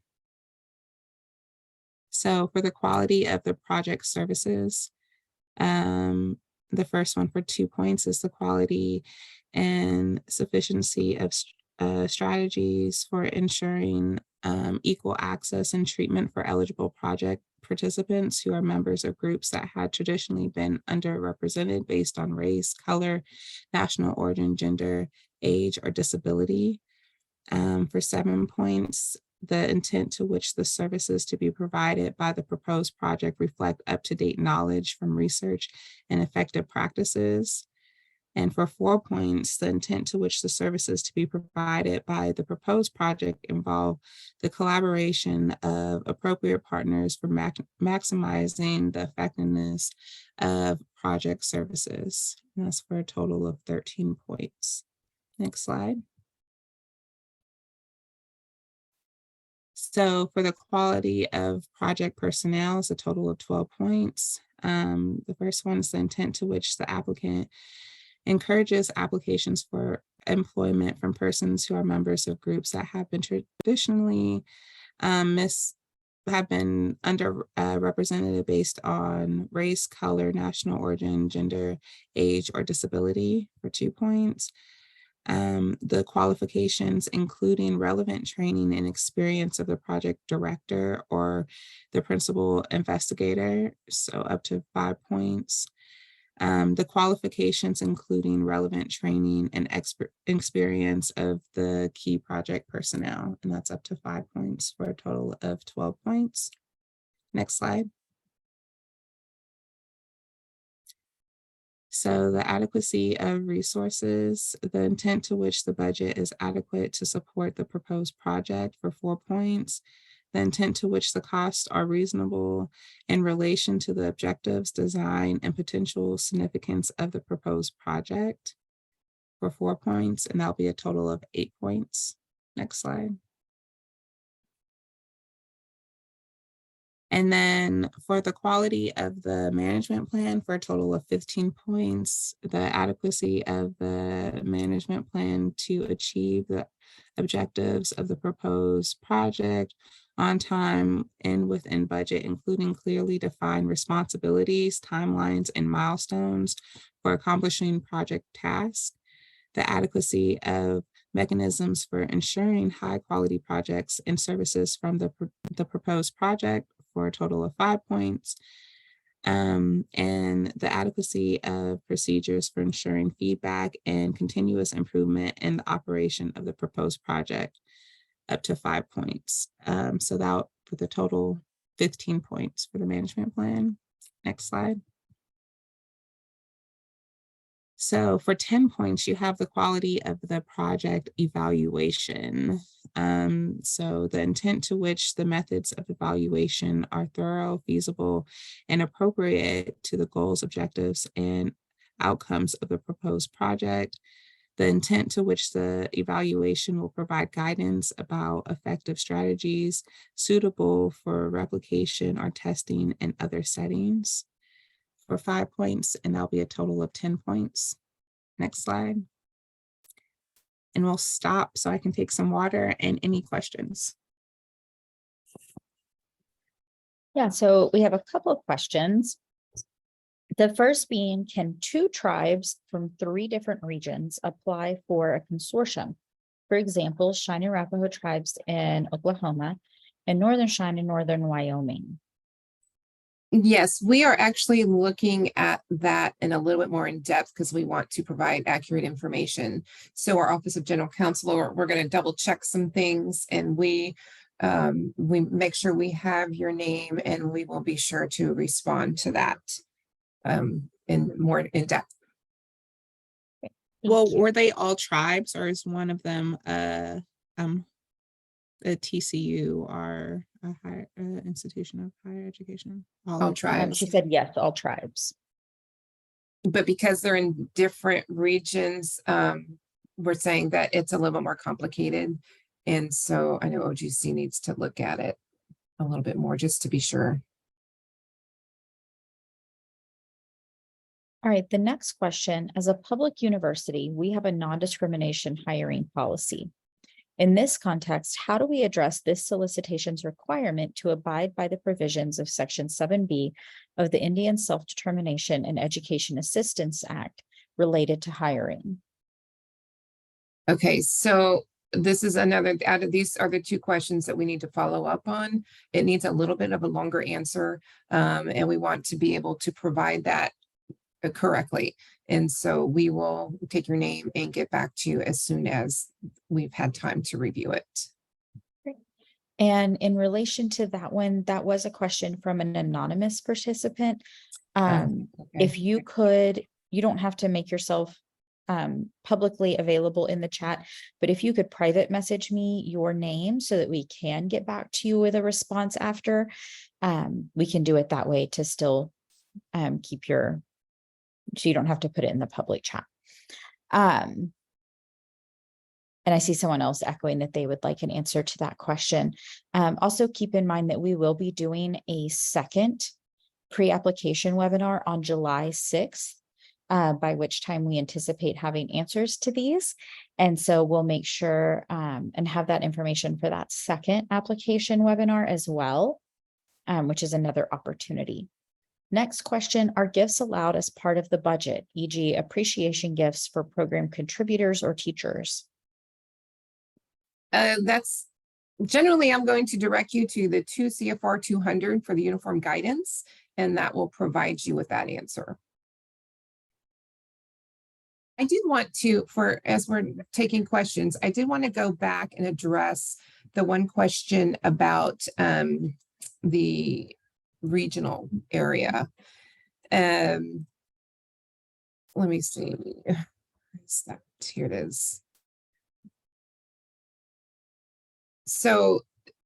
So for the quality of the project services, the first one for 2 points is the quality and sufficiency of strategies for ensuring equal access and treatment for eligible project participants who are members of groups that had traditionally been underrepresented based on race, color, national origin, gender, age, or disability. For 7 points, the intent to which the services to be provided by the proposed project reflect up-to-date knowledge from research and effective practices. And for 4 points, the intent to which the services to be provided by the proposed project involve the collaboration of appropriate partners for maximizing the effectiveness of project services. And that's for a total of 13 points. Next slide. So for the quality of project personnel, it's a total of 12 points. The first one is the intent to which the applicant encourages applications for employment from persons who are members of groups that have been traditionally have been underrepresented based on race, color, national origin, gender, age, or disability, for 2 points. The qualifications, including relevant training and experience of the project director or the principal investigator, so up to 5 points. The qualifications, including relevant training and experience of the key project personnel, and that's up to 5 points for a total of 12 points. Next slide. So the adequacy of resources, the intent to which the budget is adequate to support the proposed project, for 4 points. The intent to which the costs are reasonable in relation to the objectives, design, and potential significance of the proposed project, for 4 points, and that'll be a total of 8 points. Next slide. And then for the quality of the management plan, for a total of 15 points, the adequacy of the management plan to achieve the objectives of the proposed project on time and within budget, including clearly defined responsibilities, timelines, and milestones for accomplishing project tasks, the adequacy of mechanisms for ensuring high quality projects and services from the proposed project for a total of 5 points, and the adequacy of procedures for ensuring feedback and continuous improvement in the operation of the proposed project, up to 5 points. So that for the total 15 points for the management plan. Next slide. So for 10 points, you have the quality of the project evaluation. So the intent to which the methods of evaluation are thorough, feasible, and appropriate to the goals, objectives, and outcomes of the proposed project. The intent to which the evaluation will provide guidance about effective strategies suitable for replication or testing in other settings, for 5 points, and that'll be a total of 10 points. Next slide. And we'll stop so I can take some water and any questions. Yeah, so we have a couple of questions. The first being, can 2 tribes from 3 different regions apply for a consortium? For example, Cheyenne Arapaho tribes in Oklahoma and Northern Cheyenne in Northern Wyoming. Yes, we are actually looking at that in a little bit more in depth because we want to provide accurate information. So our Office of General Counsel, we're going to double check some things, and we make sure we have your name, and we will be sure to respond to that in more in depth. Well, were they all tribes, or is one of them a TCU or a higher institution of higher education? All tribes. She said yes, all tribes. But because they're in different regions, we're saying that it's a little bit more complicated. And so I know OGC needs to look at it a little bit more just to be sure. All right, the next question, as a public university, we have a non-discrimination hiring policy. In this context, how do we address this solicitation's requirement to abide by the provisions of Section 7B of the Indian Self-Determination and Education Assistance Act related to hiring? Okay, so this is another, out of these are the 2 questions that we need to follow up on. It needs a little bit of a longer answer, and we want to be able to provide that correctly. And so we will take your name and get back to you as soon as we've had time to review it. Great. And in relation to that one, that was a question from an anonymous participant. Okay. If you could, you don't have to make yourself publicly available in the chat, but if you could private message me your name so that we can get back to you with a response after, we can do it that way to still keep your, so you don't have to put it in the public chat. And I see someone else echoing that they would like an answer to that question. Also keep in mind that we will be doing a second pre-application webinar on July 6th, by which time we anticipate having answers to these. And so we'll make sure and have that information for that second application webinar as well, which is another opportunity. Next question, are gifts allowed as part of the budget, e.g. appreciation gifts for program contributors or teachers? That's generally, I'm going to direct you to the 2 CFR 200 for the uniform guidance, and that will provide you with that answer. I did want to, as we're taking questions, I did want to go back and address the one question about the regional area. Let me see. Here it is. So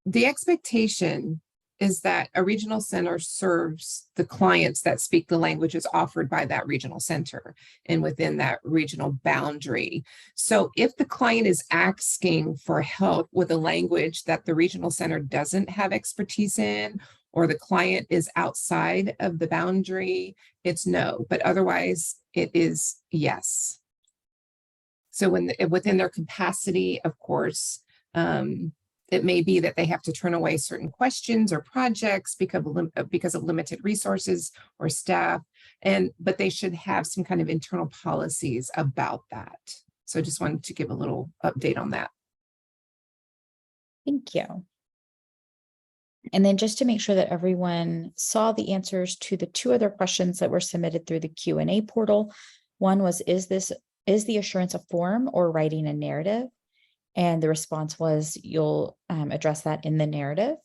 the expectation is that a regional center serves the clients that speak the languages offered by that regional center and within that regional boundary. So if the client is asking for help with a language that the regional center doesn't have expertise in, or the client is outside of the boundary, it's no, but otherwise it is yes. So within their capacity, of course, it may be that they have to turn away certain questions or projects because of limited resources or staff, but they should have some kind of internal policies about that. So I just wanted to give a little update on that. Thank you. And then just to make sure that everyone saw the answers to the two other questions that were submitted through the Q&A portal. One was, is the assurance a form or writing a narrative? And the response was, you'll address that in the narrative.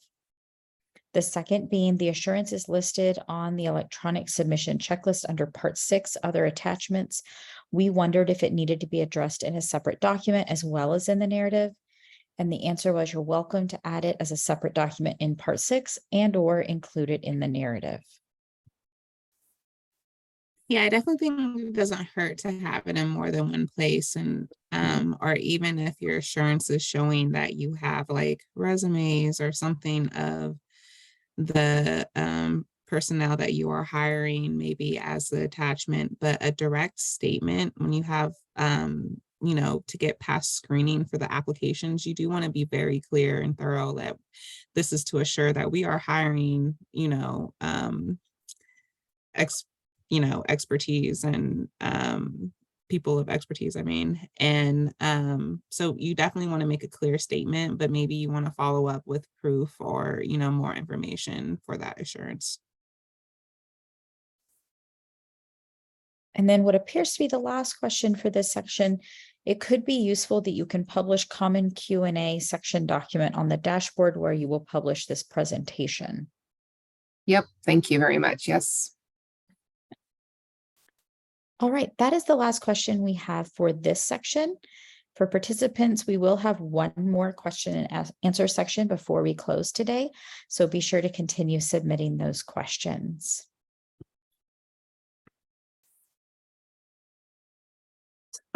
The second being, the assurance is listed on the electronic submission checklist under Part 6, other attachments. We wondered if it needed to be addressed in a separate document as well as in the narrative. And the answer was, you're welcome to add it as a separate document in Part 6 and or include it in the narrative. Yeah, I definitely think it doesn't hurt to have it in more than one place. And or even if your assurance is showing that you have like resumes or something of the personnel that you are hiring, maybe as the attachment, but a direct statement when you have you know, to get past screening for the applications, you do want to be very clear and thorough that this is to assure that we are hiring, you know, expertise and people of expertise, I mean. And so you definitely want to make a clear statement, but maybe you want to follow up with proof or, you know, more information for that assurance. And then what appears to be the last question for this section, it could be useful that you can publish common Q&A section document on the dashboard where you will publish this presentation. Yep. Thank you very much. Yes. All right, that is the last question we have for this section. For participants, we will have one more question and answer section before we close today. So be sure to continue submitting those questions.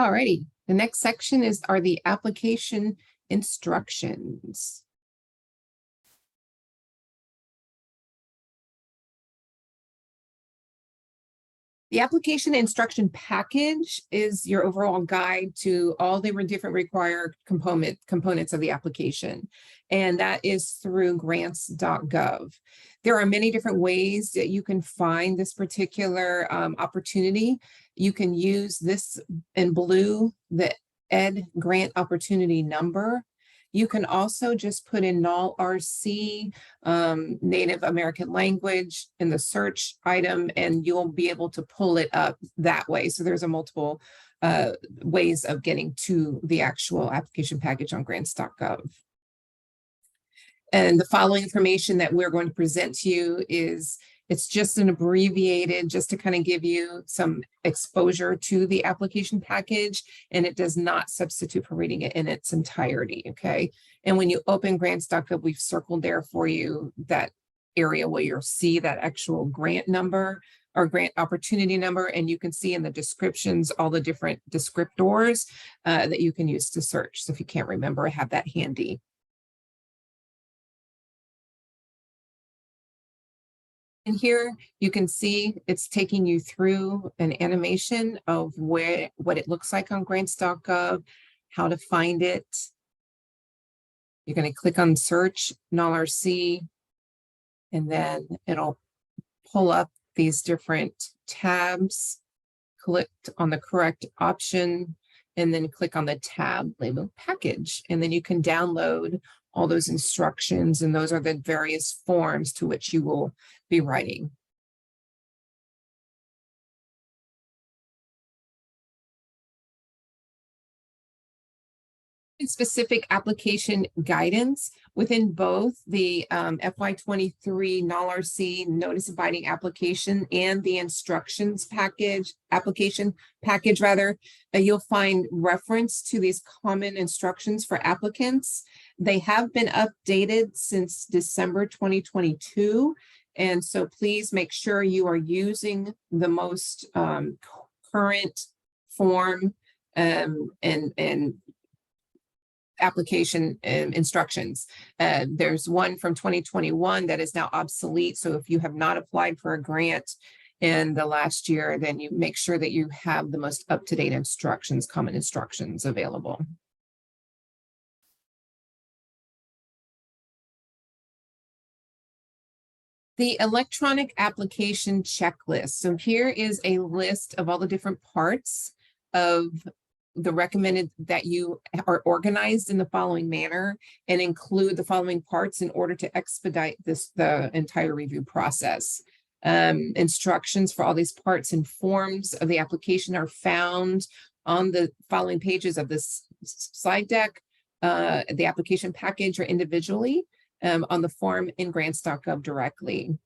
All righty. The next section are the application instructions. The application instruction package is your overall guide to all the different required components of the application. And that is through grants.gov. There are many different ways that you can find this particular opportunity. You can use this in blue, the Ed Grant Opportunity Number. You can also just put in NALRC, Native American Language, in the search item, and you'll be able to pull it up that way. So there's a multiple ways of getting to the actual application package on grants.gov. And the following information that we're going to present to you it's just an abbreviated, just to kind of give you some exposure to the application package, and it does not substitute for reading it in its entirety, okay? And when you open grants.gov, we've circled there for you that area where you'll see that actual grant number or grant opportunity number, and you can see in the descriptions all the different descriptors that you can use to search. So if you can't remember, I have that handy. And here you can see it's taking you through an animation of what it looks like on grants.gov, how to find it. You're going to click on search NALRC, and then it'll pull up these different tabs. Click on the correct option, and then click on the tab labeled package. And then you can download all those instructions, and those are the various forms to which you will be writing. Specific application guidance within both the FY23 NALRC notice of biting application and the instructions package you'll find reference to these common instructions for applicants. They have been updated since December 2022, and so please make sure you are using the most current form and application instructions. There's one from 2021 that is now obsolete. So if you have not applied for a grant in the last year, then you make sure that you have the most up-to-date instructions, common instructions available. The electronic application checklist. So here is a list of all the different parts of the recommended that you are organized in the following manner and include the following parts in order to expedite the entire review process. Instructions for all these parts and forms of the application are found on the following pages of this slide deck, the application package, or individually on the form in grants.gov directly.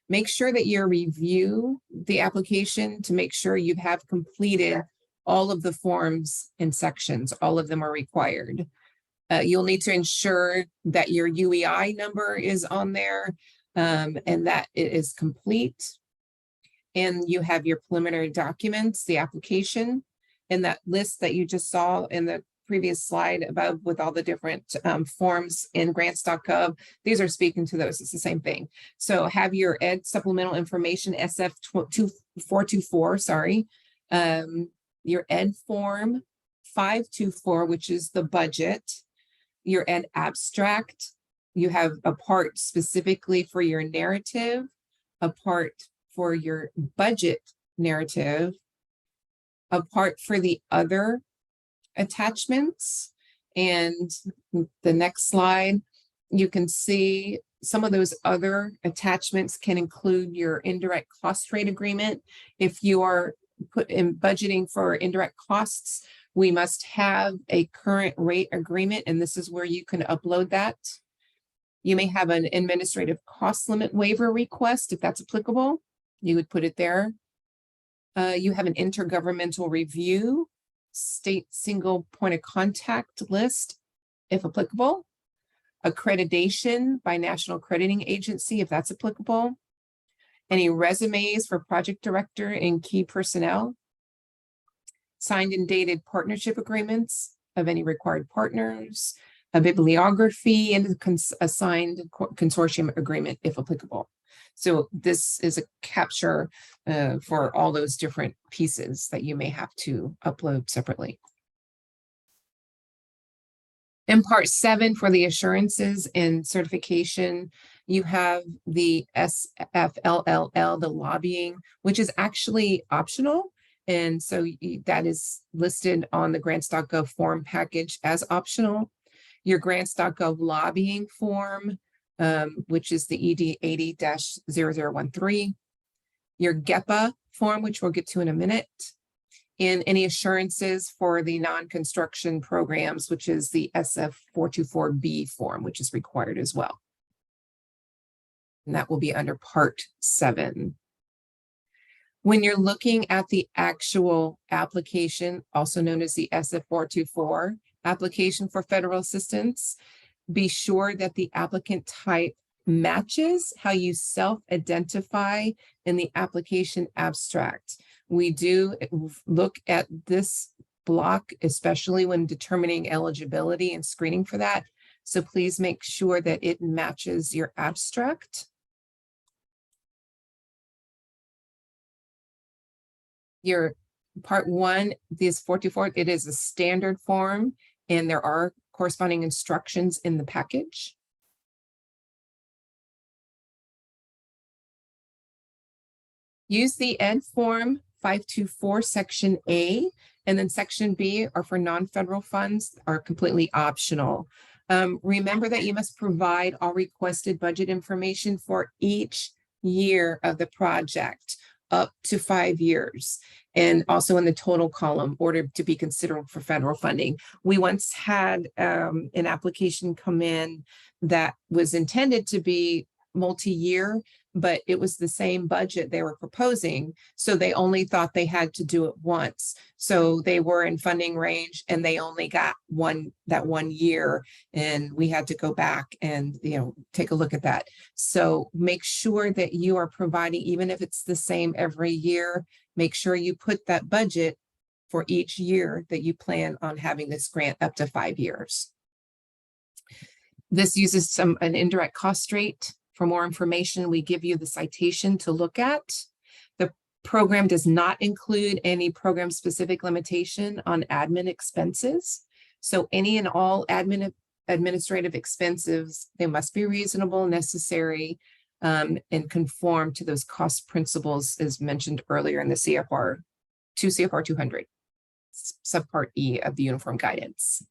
Make sure that you review the application to make sure you have completed all of the forms and sections. All of them are required. You'll need to ensure that your UEI number is on there and that it is complete. And you have your preliminary documents, the application, and that list that you just saw in the previous slide above with all the different forms in grants.gov. These are speaking to those. It's the same thing. So have your ed supplemental information SF 424, sorry. Your ed form 524, which is the budget. Your ed abstract. You have a part specifically for your narrative, a part for your budget narrative, a part for the other attachments. And the next slide, you can see some of those other attachments can include your indirect cost rate agreement. If you are put in budgeting for indirect costs, we must have a current rate agreement, and this is where you can upload that. You may have an administrative cost limit waiver request if that's applicable. You would put it there. You have an intergovernmental review, state single point of contact list, if applicable, accreditation by National Accrediting Agency, if that's applicable, any resumes for project director and key personnel, signed and dated partnership agreements of any required partners, a bibliography, and a signed consortium agreement, if applicable. So this is a capture for all those different pieces that you may have to upload separately. In part 7 for the assurances and certification, you have the SFLLL, the lobbying, which is actually optional. And so that is listed on the grants.gov form package as optional. Your grants.gov lobbying form, which is the ED 80-0013, your GEPA form, which we'll get to in a minute, and any assurances for the non-construction programs, which is the SF 424B form, which is required as well. And that will be under part 7. When you're looking at the actual application, also known as the SF 424 application for federal assistance, be sure that the applicant type matches how you self-identify in the application abstract. We do look at this block, especially when determining eligibility and screening for that. So please make sure that it matches your abstract. Your part 1, this 44, it is a standard form, and there are corresponding instructions in the package. Use the ed form 524 section A, and then section B are for non-federal funds, are completely optional. Remember that you must provide all requested budget information for each year of the project up to 5 years, and also in the total column order to be considered for federal funding. We once had an application come in that was intended to be multi-year, but it was the same budget they were proposing. So they only thought they had to do it once. So they were in funding range and they only got that 1 year, and we had to go back and, take a look at that. So make sure that you are providing, even if it's the same every year, make sure you put that budget for each year that you plan on having this grant up to 5 years. This uses an indirect cost rate. For more information, we give you the citation to look at. The program does not include any program-specific limitation on admin expenses. So any and all administrative expenses, they must be reasonable, necessary, and conform to those cost principles as mentioned earlier in the CFR 200, subpart E of the uniform guidance.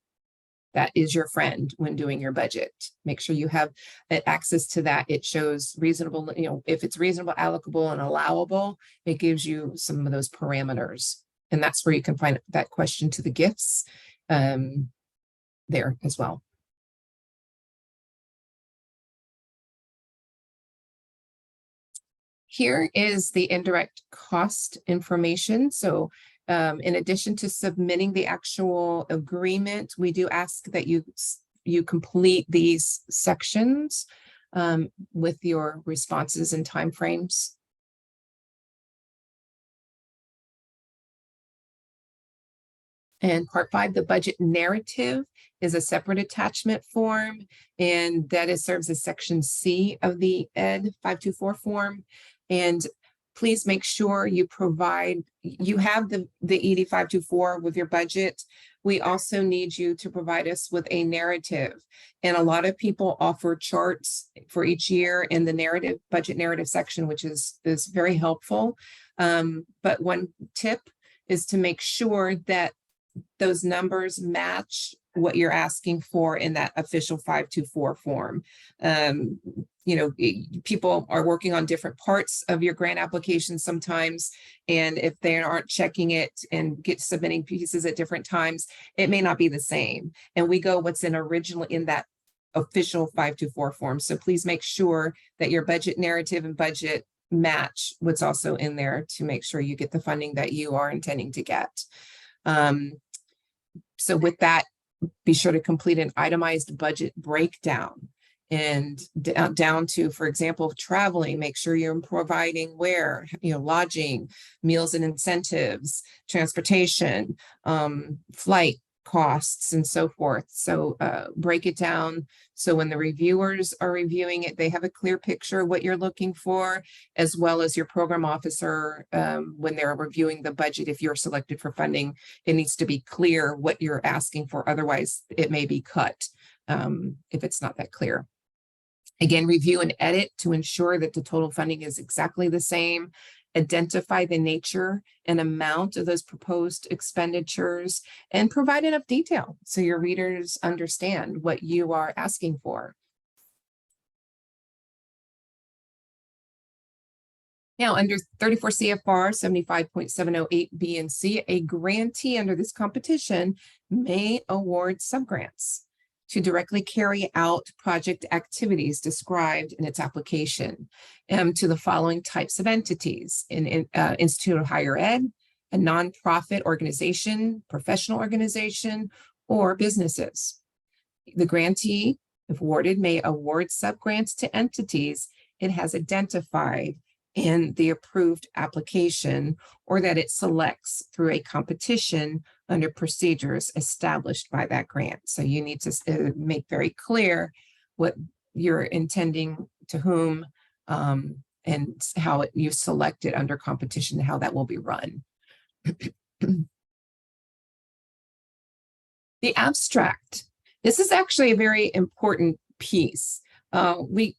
That is your friend when doing your budget. Make sure you have access to that. It shows reasonable, if it's reasonable, allocable, and allowable, it gives you some of those parameters. And that's where you can find that question to the gifts there as well. Here is the indirect cost information. So in addition to submitting the actual agreement, we do ask that you complete these sections with your responses and timeframes. And part 5, the budget narrative, is a separate attachment form, and that serves as section C of the Ed 524 form. And please make sure you have the ED 524 with your budget. We also need you to provide us with a narrative. And a lot of people offer charts for each year in the budget narrative section, which is very helpful. But one tip is to make sure that those numbers match what you're asking for in that official 524 form. People are working on different parts of your grant application sometimes, and if they aren't checking it and submitting pieces at different times, it may not be the same. And we go what's in that official 524 form. So please make sure that your budget narrative and budget match what's also in there to make sure you get the funding that you are intending to get. So with that, be sure to complete an itemized budget breakdown, and down to, for example, traveling, make sure you're providing lodging, meals and incentives, transportation, flight costs, and so forth. So break it down so when the reviewers are reviewing it, they have a clear picture of what you're looking for, as well as your program officer when they're reviewing the budget. If you're selected for funding, it needs to be clear what you're asking for. Otherwise, it may be cut if it's not that clear. Again, review and edit to ensure that the total funding is exactly the same. Identify the nature and amount of those proposed expenditures, and provide enough detail so your readers understand what you are asking for. Now, under 34 CFR 75.708 B and C, a grantee under this competition may award subgrants to directly carry out project activities described in its application to the following types of entities: an institute of higher ed, a nonprofit organization, professional organization, or businesses. The grantee, if awarded, may award subgrants to entities it has identified in the approved application, or that it selects through a competition under procedures established by that grant. So you need to make very clear what you're intending to whom and how you select it under competition, how that will be run. The abstract. This is actually a very important piece.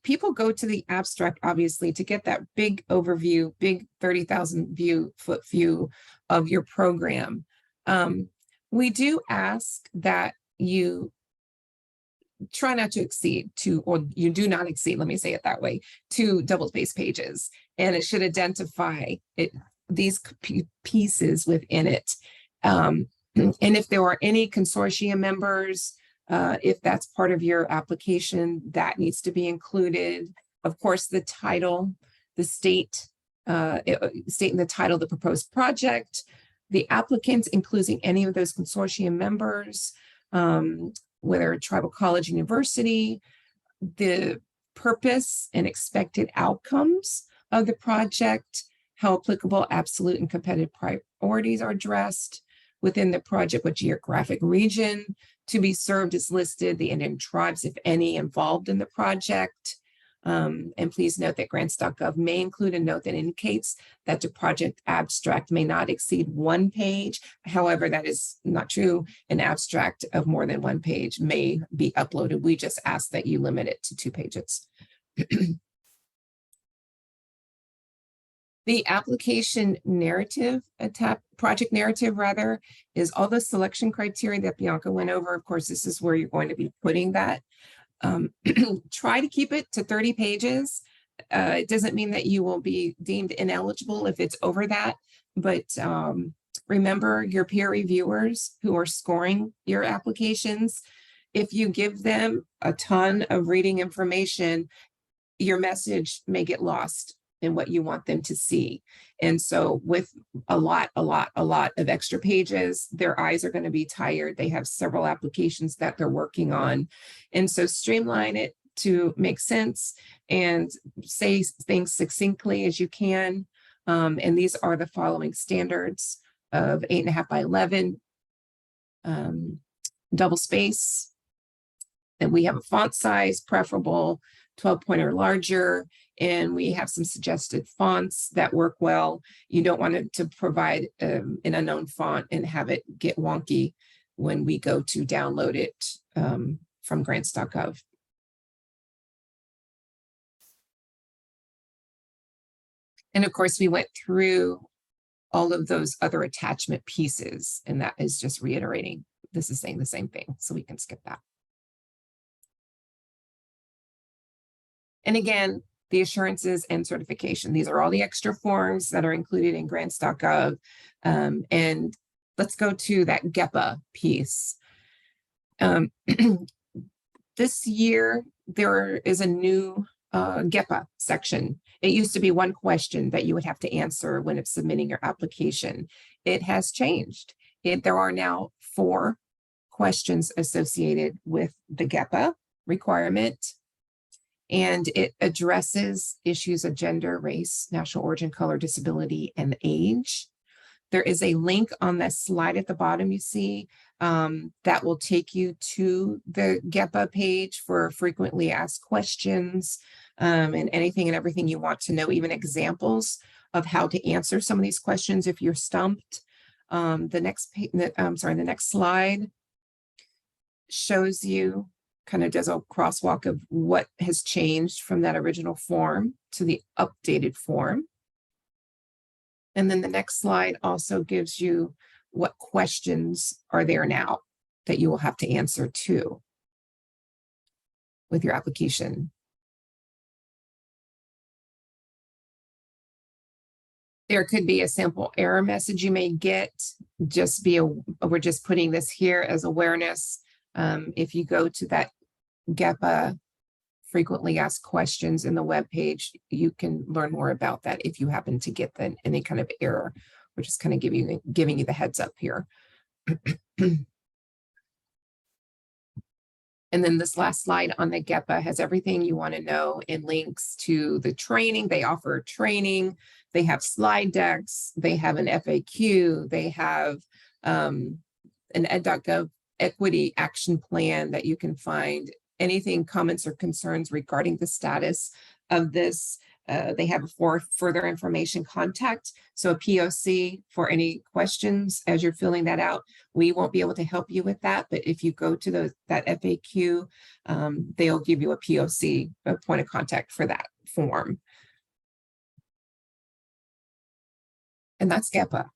People go to the abstract, obviously, to get that big overview, big 30,000 foot view of your program. We do ask that you try not to exceed or you do not exceed, let me say it that way, 2 double-spaced pages. And it should identify these pieces within it. And if there are any consortium members, if that's part of your application, that needs to be included. Of course, the title, the state in the title of the proposed project, the applicants, including any of those consortium members, whether a tribal college, university, the purpose and expected outcomes of the project, how applicable absolute and competitive priorities are addressed within the project, what geographic region to be served is listed, the Indian tribes, if any, involved in the project. And please note that grants.gov may include a note that indicates that the project abstract may not exceed 1 page. However, that is not true. An abstract of more than 1 page may be uploaded. We just ask that you limit it to 2 pages. The application narrative, project narrative rather, is all the selection criteria that Bianca went over. Of course, this is where you're going to be putting that. Try to keep it to 30 pages. It doesn't mean that you will be deemed ineligible if it's over that, but remember your peer reviewers who are scoring your applications. If you give them a ton of reading information, your message may get lost in what you want them to see. And so with a lot of extra pages, their eyes are going to be tired. They have several applications that they're working on. And so streamline it to make sense and say things succinctly as you can. And these are the following standards of 8.5 by 11, double space. And we have a font size preferable 12 point or larger, and we have some suggested fonts that work well. You don't want it to provide an unknown font and have it get wonky when we go to download it from grants.gov. And of course, we went through all of those other attachment pieces, and that is just reiterating. This is saying the same thing, so we can skip that. And again, the assurances and certification. These are all the extra forms that are included in grants.gov. And let's go to that GEPA piece. This year, there is a new GEPA section. It used to be one question that you would have to answer when it's submitting your application. It has changed. There are now 4 questions associated with the GEPA requirement. And it addresses issues of gender, race, national origin, color, disability, and age. There is a link on that slide at the bottom you see that will take you to the GEPA page for frequently asked questions and anything and everything you want to know, even examples of how to answer some of these questions if you're stumped. The next slide shows you, kind of does a crosswalk of what has changed from that original form to the updated form. And then the next slide also gives you what questions are there now that you will have to answer to with your application. There could be a simple error message you may get. We're just putting this here as awareness. If you go to that GEPA frequently asked questions in the web page, you can learn more about that if you happen to get any kind of error. We're just kind of giving you the heads up here. And then this last slide on the GEPA has everything you want to know and links to the training. They offer training. They have slide decks. They have an FAQ. They have an ed.gov equity action plan that you can find. Anything, comments or concerns regarding the status of this, they have a further information contact. So a POC for any questions as you're filling that out. We won't be able to help you with that, but if you go to that FAQ, they'll give you a POC, a point of contact for that form. And that's GEPA.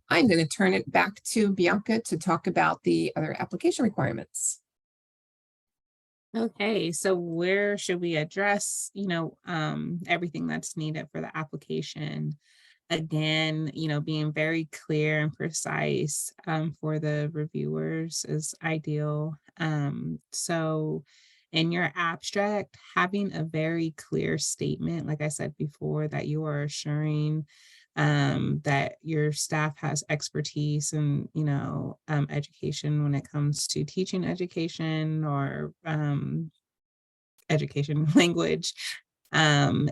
I'm going to turn it back to Bianca to talk about the other application requirements. Okay, so where should we address, everything that's needed for the application? Again, being very clear and precise for the reviewers is ideal. So in your abstract, having a very clear statement, like I said before, that you are assuring that your staff has expertise in, education when it comes to teaching education or education language, and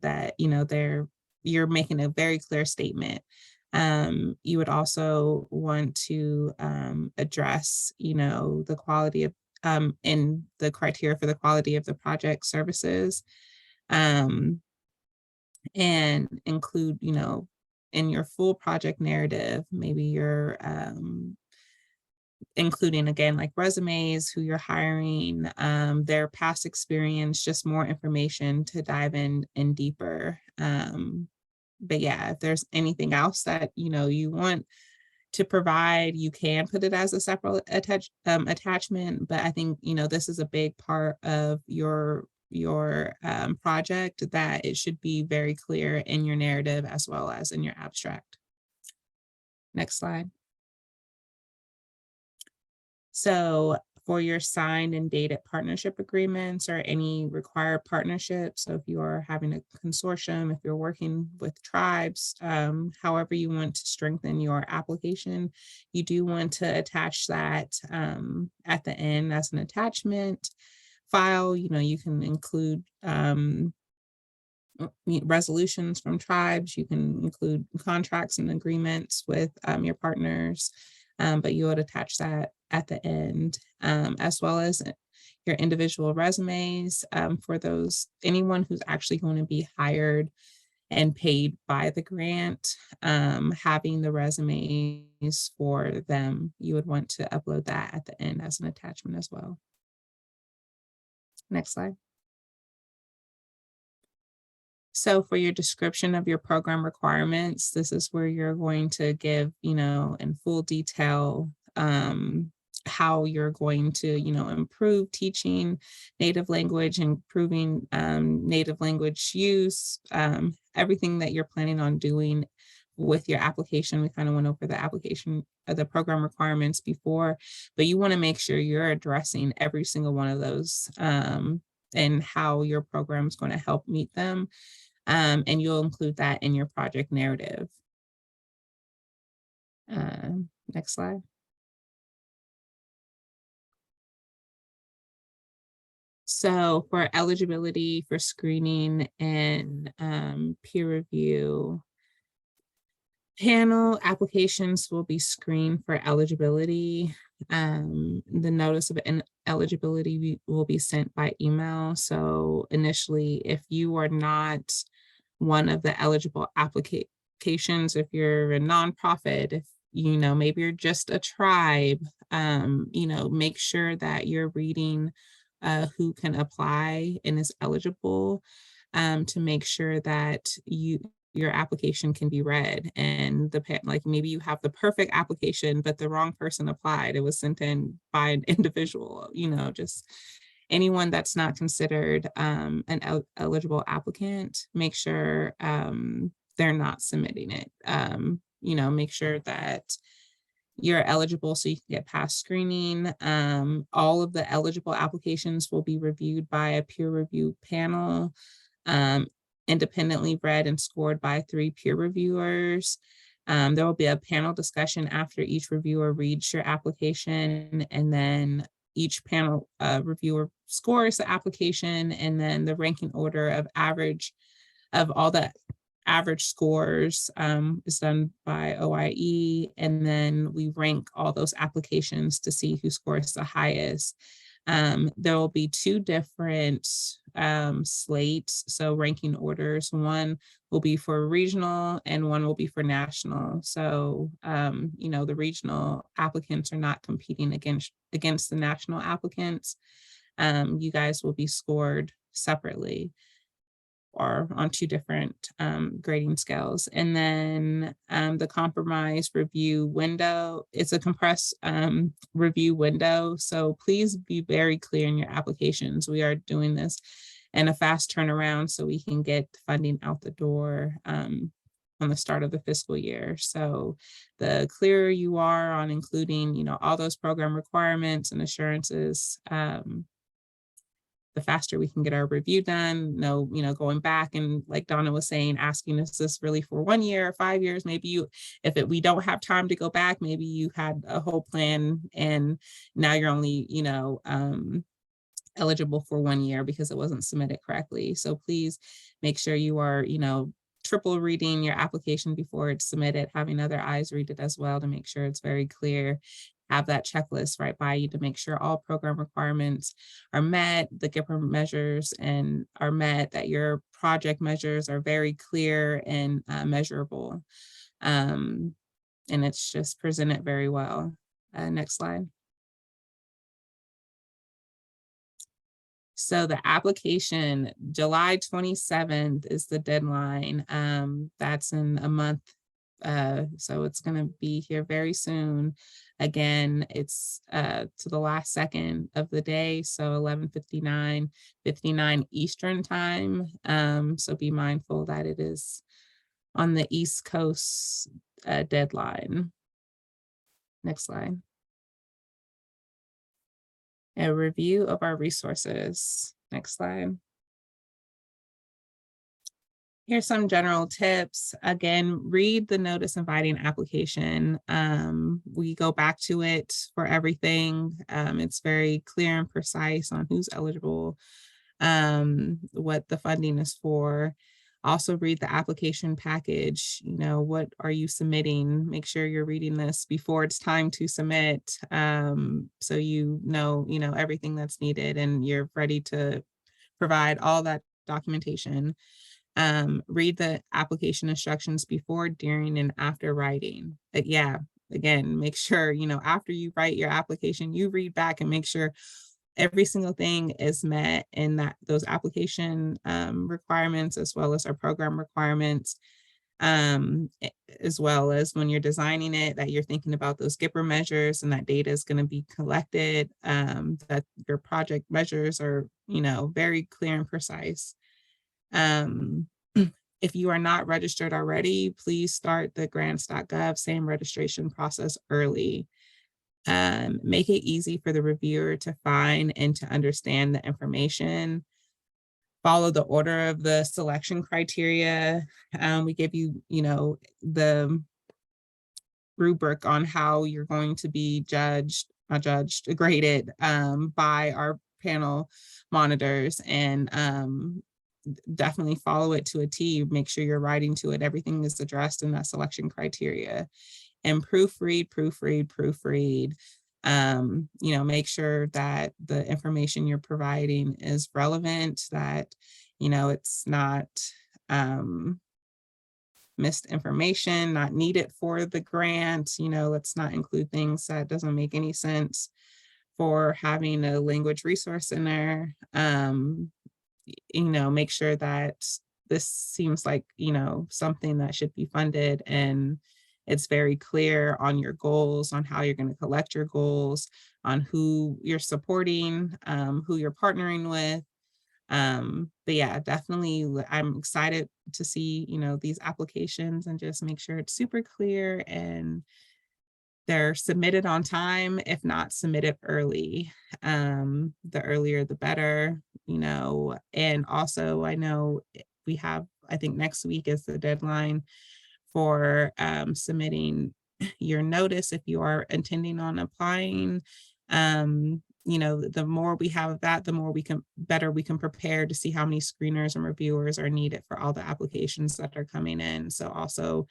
that, you're making a very clear statement. You would also want to address, the quality of, in the criteria for the quality of the project services, and include, in your full project narrative, maybe your including, again, like resumes, who you're hiring, their past experience, just more information to dive in deeper. But yeah, if there's anything else that, you want to provide, you can put it as a separate attachment. But I think, this is a big part of your project, that it should be very clear in your narrative as well as in your abstract. Next slide. So for your signed and dated partnership agreements or any required partnerships, so if you are having a consortium, if you're working with tribes, however you want to strengthen your application, you do want to attach that at the end as an attachment file. You can include resolutions from tribes, you can include contracts and agreements with your partners, but you would attach that at the end, as well as your individual resumes for anyone who's actually going to be hired and paid by the grant. Having the resumes for them, you would want to upload that at the end as an attachment as well. Next slide. So for your description of your program requirements, this is where you're going to give, in full detail, how you're going to, improve teaching native language, improving native language use, everything that you're planning on doing with your application. We kind of went over the application of the program requirements before, but you want to make sure you're addressing every single one of those and how your program is going to help meet them. And you'll include that in your project narrative. Next slide. So for eligibility for screening and peer review, panel applications will be screened for eligibility. The notice of eligibility will be sent by email. So initially, if you are not one of the eligible applications, if you're a nonprofit, if maybe you're just a tribe, make sure that you're reading who can apply and is eligible, to make sure that your application can be read. And maybe you have the perfect application, but the wrong person applied. It was sent in by an individual, just anyone that's not considered an eligible applicant, make sure they're not submitting it. Make sure that you're eligible so you can get past screening. All of the eligible applications will be reviewed by a peer review panel, independently read and scored by 3 peer reviewers. There will be a panel discussion after each reviewer reads your application, and then each panel reviewer scores the application, and then the ranking order of average of all the average scores is done by OIE, and then we rank all those applications to see who scores the highest. There will be 2 different slates, so ranking orders. One will be for regional and one will be for national. So, the regional applicants are not competing against the national applicants. You guys will be scored separately or on 2 different grading scales. And then the compromise review window, it's a compressed review window. So please be very clear in your applications. We are doing this in a fast turnaround so we can get funding out the door on the start of the fiscal year. So the clearer you are on including, all those program requirements and assurances, the faster we can get our review done. No, going back and, like Donna was saying, asking, is this really for 1 year, 5 years? Maybe we don't have time to go back, maybe you had a whole plan and now you're only, eligible for 1 year because it wasn't submitted correctly. So please make sure you are, triple reading your application before it's submitted, having other eyes read it as well to make sure it's very clear. Have that checklist right by you to make sure all program requirements are met, the GIPR measures are met, that your project measures are very clear and measurable. And it's just presented very well. Next slide. So the application, July 27th is the deadline. That's in a month. So it's going to be here very soon. Again, it's to the last second of the day. So 11:59 Eastern time. So be mindful that it is on the East Coast deadline. Next slide. A review of our resources. Next slide. Here's some general tips. Again, read the notice inviting application. We go back to it for everything. It's very clear and precise on who's eligible, what the funding is for. Also read the application package. What are you submitting? Make sure you're reading this before it's time to submit, so you know everything that's needed and you're ready to provide all that documentation. Read the application instructions before, during, and after writing. Again, make sure, after you write your application, you read back and make sure every single thing is met in those application requirements, as well as our program requirements, as well as when you're designing it, that you're thinking about those GIPR measures and that data is going to be collected, that your project measures are, very clear and precise. If you are not registered already, please start the grants.gov SAM registration process early. Make it easy for the reviewer to find and to understand the information. Follow the order of the selection criteria. We give you, the rubric on how you're going to be graded by our panel monitors, and definitely follow it to a T. Make sure you're writing to it. Everything is addressed in that selection criteria. And proofread. Make sure that the information you're providing is relevant, that, it's not missed information, not needed for the grant. Let's not include things that doesn't make any sense for having a language resource in there. Make sure that this seems like, something that should be funded, and it's very clear on your goals, on how you're going to collect your goals, on who you're supporting, who you're partnering with. But yeah, definitely, I'm excited to see, these applications, and just make sure it's super clear and they're submitted on time, if not submitted early. The earlier, the better, and also I know we have, I think next week is the deadline for submitting your notice if you are intending on applying. The more we have that, the more better we can prepare to see how many screeners and reviewers are needed for all the applications that are coming in. So also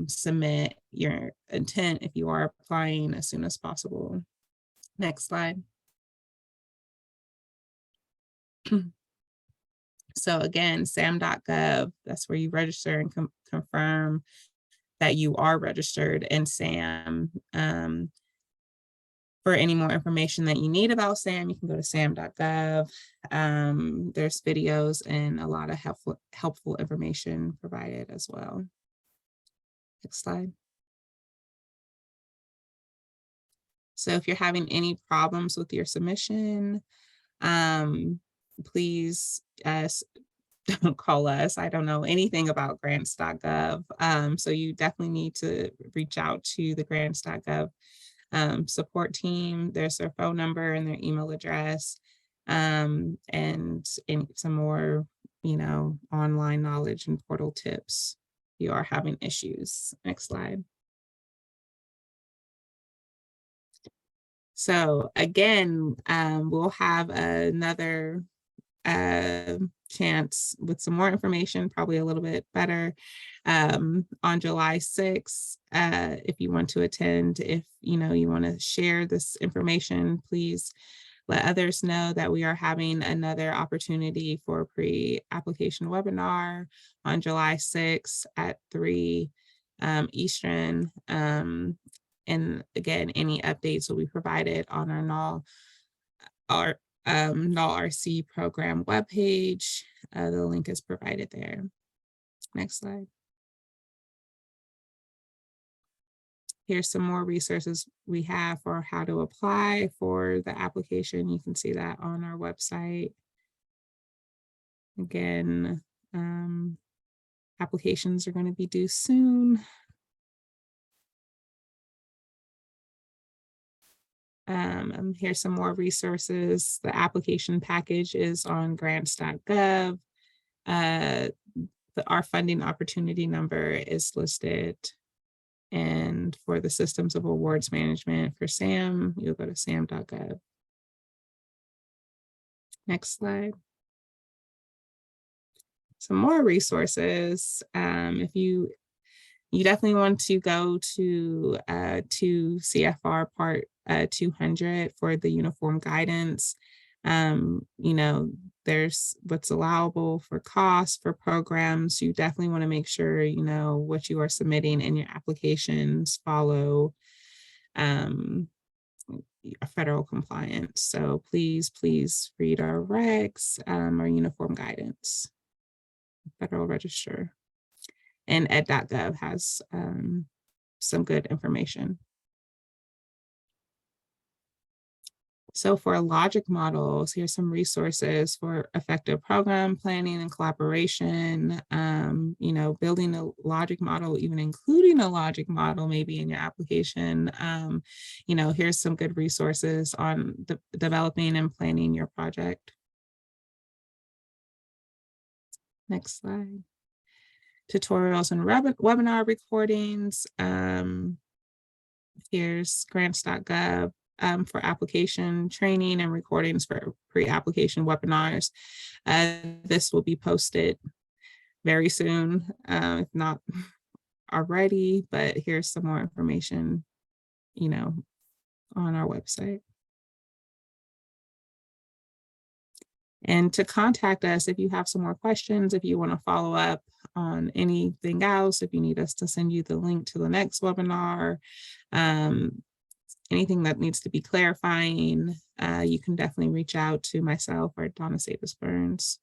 submit your intent if you are applying as soon as possible. Next slide. So again, sam.gov, that's where you register and confirm that you are registered in SAM. For any more information that you need about SAM, you can go to sam.gov. There's videos and a lot of helpful information provided as well. Next slide. So if you're having any problems with your submission, please don't call us. I don't know anything about grants.gov. So you definitely need to reach out to the grants.gov support team. There's their phone number and their email address, and some more, online knowledge and portal tips if you are having issues. Next slide. So again, we'll have another chance with some more information, probably a little bit better, on July 6th. If you want to attend, if you want to share this information, please let others know that we are having another opportunity for a pre-application webinar on July 6th at 3 Eastern. And again, any updates will be provided on our NALRC program webpage. The link is provided there. Next slide. Here's some more resources we have for how to apply for the application. You can see that on our website. Again, applications are going to be due soon. Here's some more resources. The application package is on grants.gov. Our funding opportunity number is listed. And for the systems of awards management for SAM, you'll go to sam.gov. Next slide. Some more resources. If you definitely want to go to CFR Part 200 for the uniform guidance. There's what's allowable for costs for programs. You definitely want to make sure what you are submitting in your applications follow federal compliance. So please read our regs, our uniform guidance, Federal Register. And ed.gov has some good information. So for logic models, here's some resources for effective program planning and collaboration. Building a logic model, even including a logic model maybe in your application. Here's some good resources on developing and planning your project. Next slide. Tutorials and webinar recordings. Here's grants.gov for application training and recordings for pre-application webinars. This will be posted very soon, if not already, but here's some more information, on our website. And to contact us if you have some more questions, if you want to follow up on anything else, if you need us to send you the link to the next webinar, anything that needs to be clarifying, you can definitely reach out to myself or Donna Savis Burns.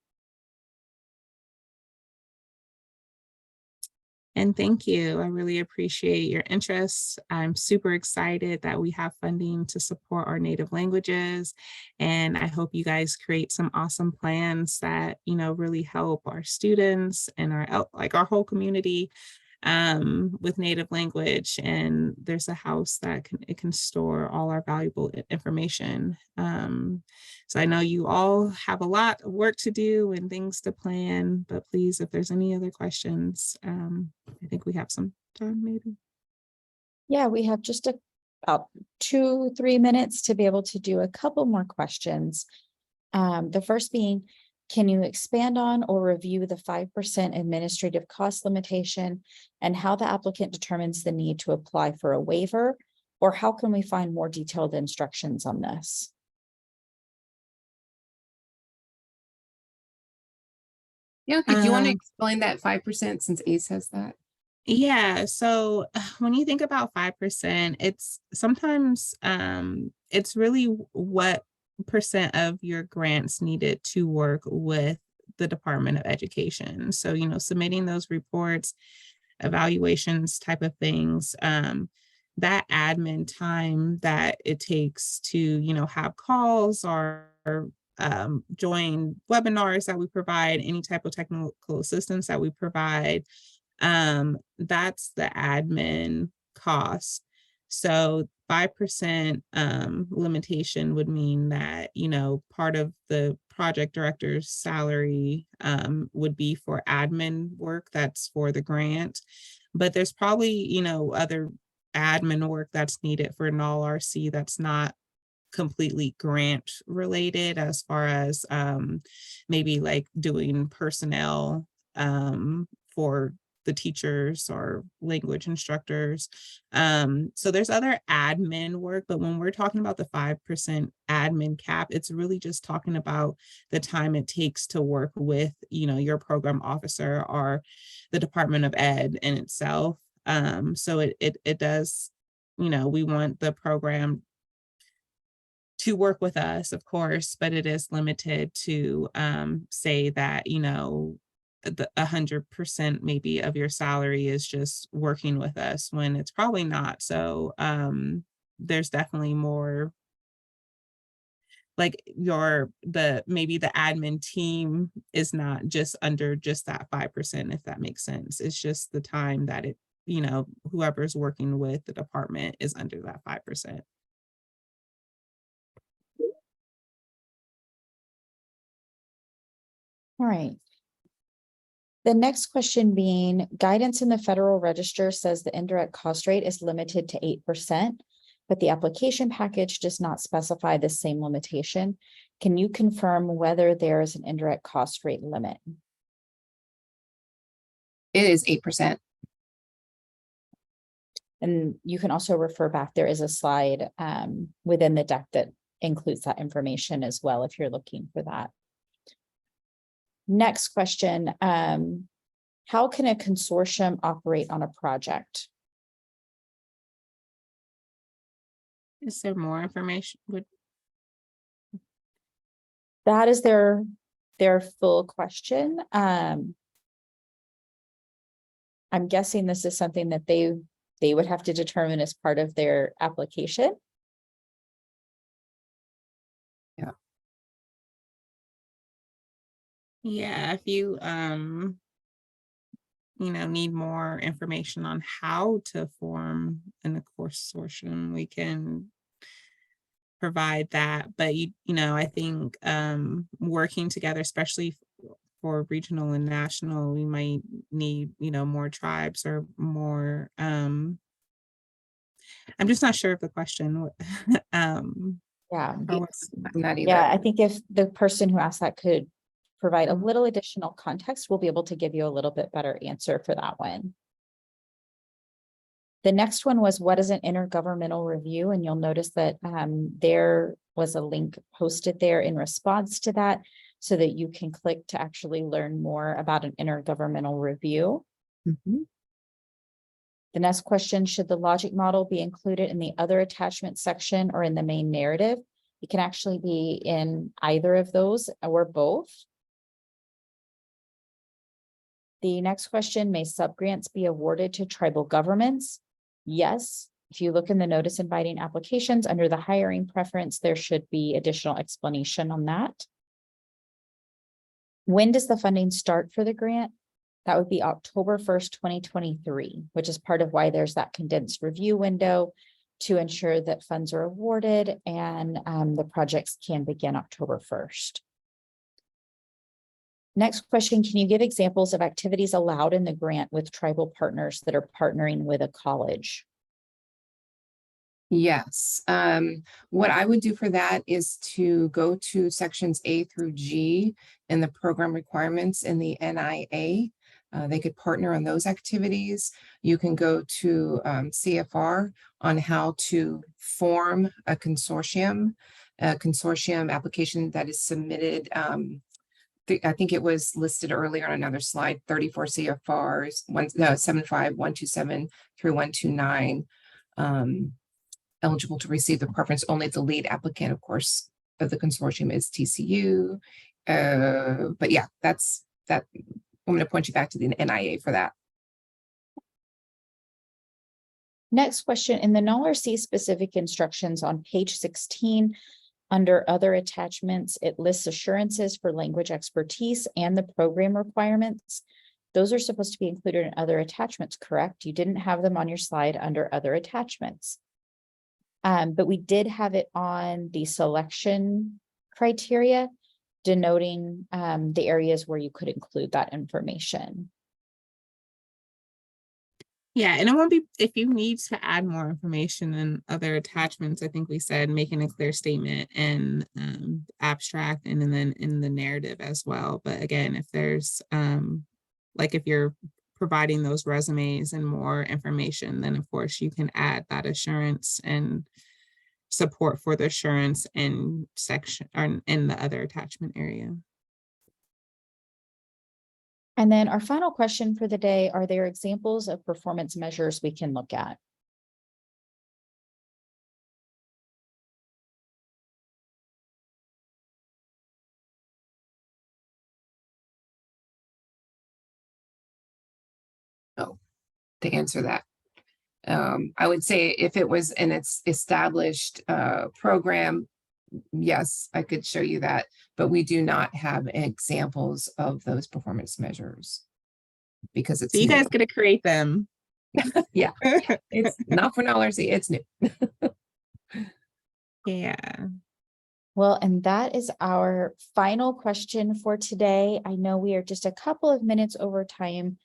And thank you. I really appreciate your interest. I'm super excited that we have funding to support our native languages. And I hope you guys create some awesome plans that, really help our students and our whole community with native language. And there's a house that can store all our valuable information. So I know you all have a lot of work to do and things to plan, but please, if there's any other questions, I think we have some time maybe. Yeah, we have just about 2-3 minutes to be able to do a couple more questions. The first being, can you expand on or review the 5% administrative cost limitation and how the applicant determines the need to apply for a waiver, or how can we find more detailed instructions on this? Yeah, did you want to explain that 5% since Ace has that? Yeah, so when you think about 5%, it's sometimes it's really what percent of your grants needed to work with the Department of Education. So, submitting those reports, evaluations type of things, that admin time that it takes to, have calls or join webinars that we provide, any type of technical assistance that we provide, that's the admin cost. So 5% limitation would mean that, part of the project director's salary would be for admin work that's for the grant. But there's probably, other admin work that's needed for NALRC that's not completely grant related, as far as maybe like doing personnel for the teachers or language instructors. So there's other admin work, but when we're talking about the 5% admin cap, it's really just talking about the time it takes to work with, your program officer or the Department of Ed in itself. So it does we want the program to work with us, of course, but it is limited to say that, the 100% maybe of your salary is just working with us when it's probably not. So there's definitely more, like maybe the admin team is not just under just that 5%, if that makes sense. It's just the time that whoever's working with the department is under that 5%. All right. The next question being, guidance in the Federal Register says the indirect cost rate is limited to 8%, but the application package does not specify the same limitation. Can you confirm whether there is an indirect cost rate limit? It is 8%. And you can also refer back, there is a slide within the deck that includes that information as well, if you're looking for that. Next question, how can a consortium operate on a project? Is there more information? That is their full question. I'm guessing this is something that they would have to determine as part of their application. Yeah, if you need more information on how to form a consortium, we can provide that. But I think working together, especially for regional and national, we might need more tribes or more. I'm just not sure of the question. Yeah. Not either. Yeah, I think if the person who asked that could provide a little additional context, we'll be able to give you a little bit better answer for that one. The next one was, what is an intergovernmental review? And you'll notice that there was a link posted there in response to that, so that you can click to actually learn more about an intergovernmental review. Mhm. The next question, should the logic model be included in the other attachment section or in the main narrative? It can actually be in either of those or both. The next question, may subgrants be awarded to tribal governments? Yes. If you look in the notice inviting applications under the hiring preference, there should be additional explanation on that. When does the funding start for the grant? That would be October 1st, 2023, which is part of why there's that condensed review window to ensure that funds are awarded and the projects can begin October 1st. Next question, can you give examples of activities allowed in the grant with tribal partners that are partnering with a college? Yes. What I would do for that is to go to sections A through G in the program requirements in the NIA. They could partner on those activities. You can go to CFR on how to form a consortium application that is submitted. I think it was listed earlier on another slide, 34 CFRs, 75127 through 129. Eligible to receive the preference only the lead applicant, of course, of the consortium is TCU. But yeah, that's that. I'm going to point you back to the NIA for that. Next question, in the NALRC specific instructions on page 16, under other attachments, it lists assurances for language expertise and the program requirements. Those are supposed to be included in other attachments, correct? You didn't have them on your slide under other attachments. But we did have it on the selection criteria, denoting the areas where you could include that information. Yeah, and it won't be, if you need to add more information in other attachments, I think we said making a clear statement in abstract and then in the narrative as well. But again, if there's like if you're providing those resumes and more information, then of course you can add that assurance and support for the assurance in section or in the other attachment area. And then our final question for the day, are there examples of performance measures we can look at? to answer that. I would say if it was an established program, yes, I could show you that, but we do not have examples of those performance measures because it's So you new. guys get to create them. Yeah, it's not for NALRC, it's new. Yeah. Well, and that is our final question for today. I know we are just a couple of minutes over time.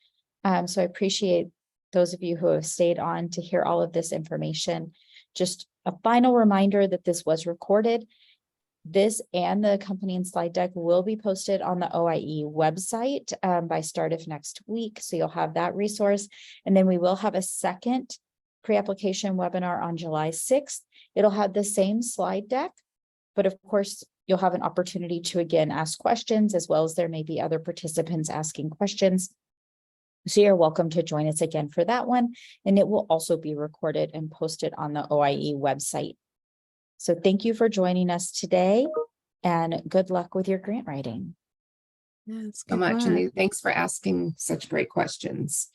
So I appreciate those of you who have stayed on to hear all of this information. Just a final reminder that this was recorded. This and the accompanying slide deck will be posted on the OIE website by start of next week. So you'll have that resource. And then we will have a second pre-application webinar on July 6th. It'll have the same slide deck, but of course, you'll have an opportunity to again ask questions, as well as there may be other participants asking questions. So you're welcome to join us again for that one. And it will also be recorded and posted on the OIE website. So thank you for joining us today and good luck with your grant writing. Yes, So good much. luck. And thanks for asking such great questions.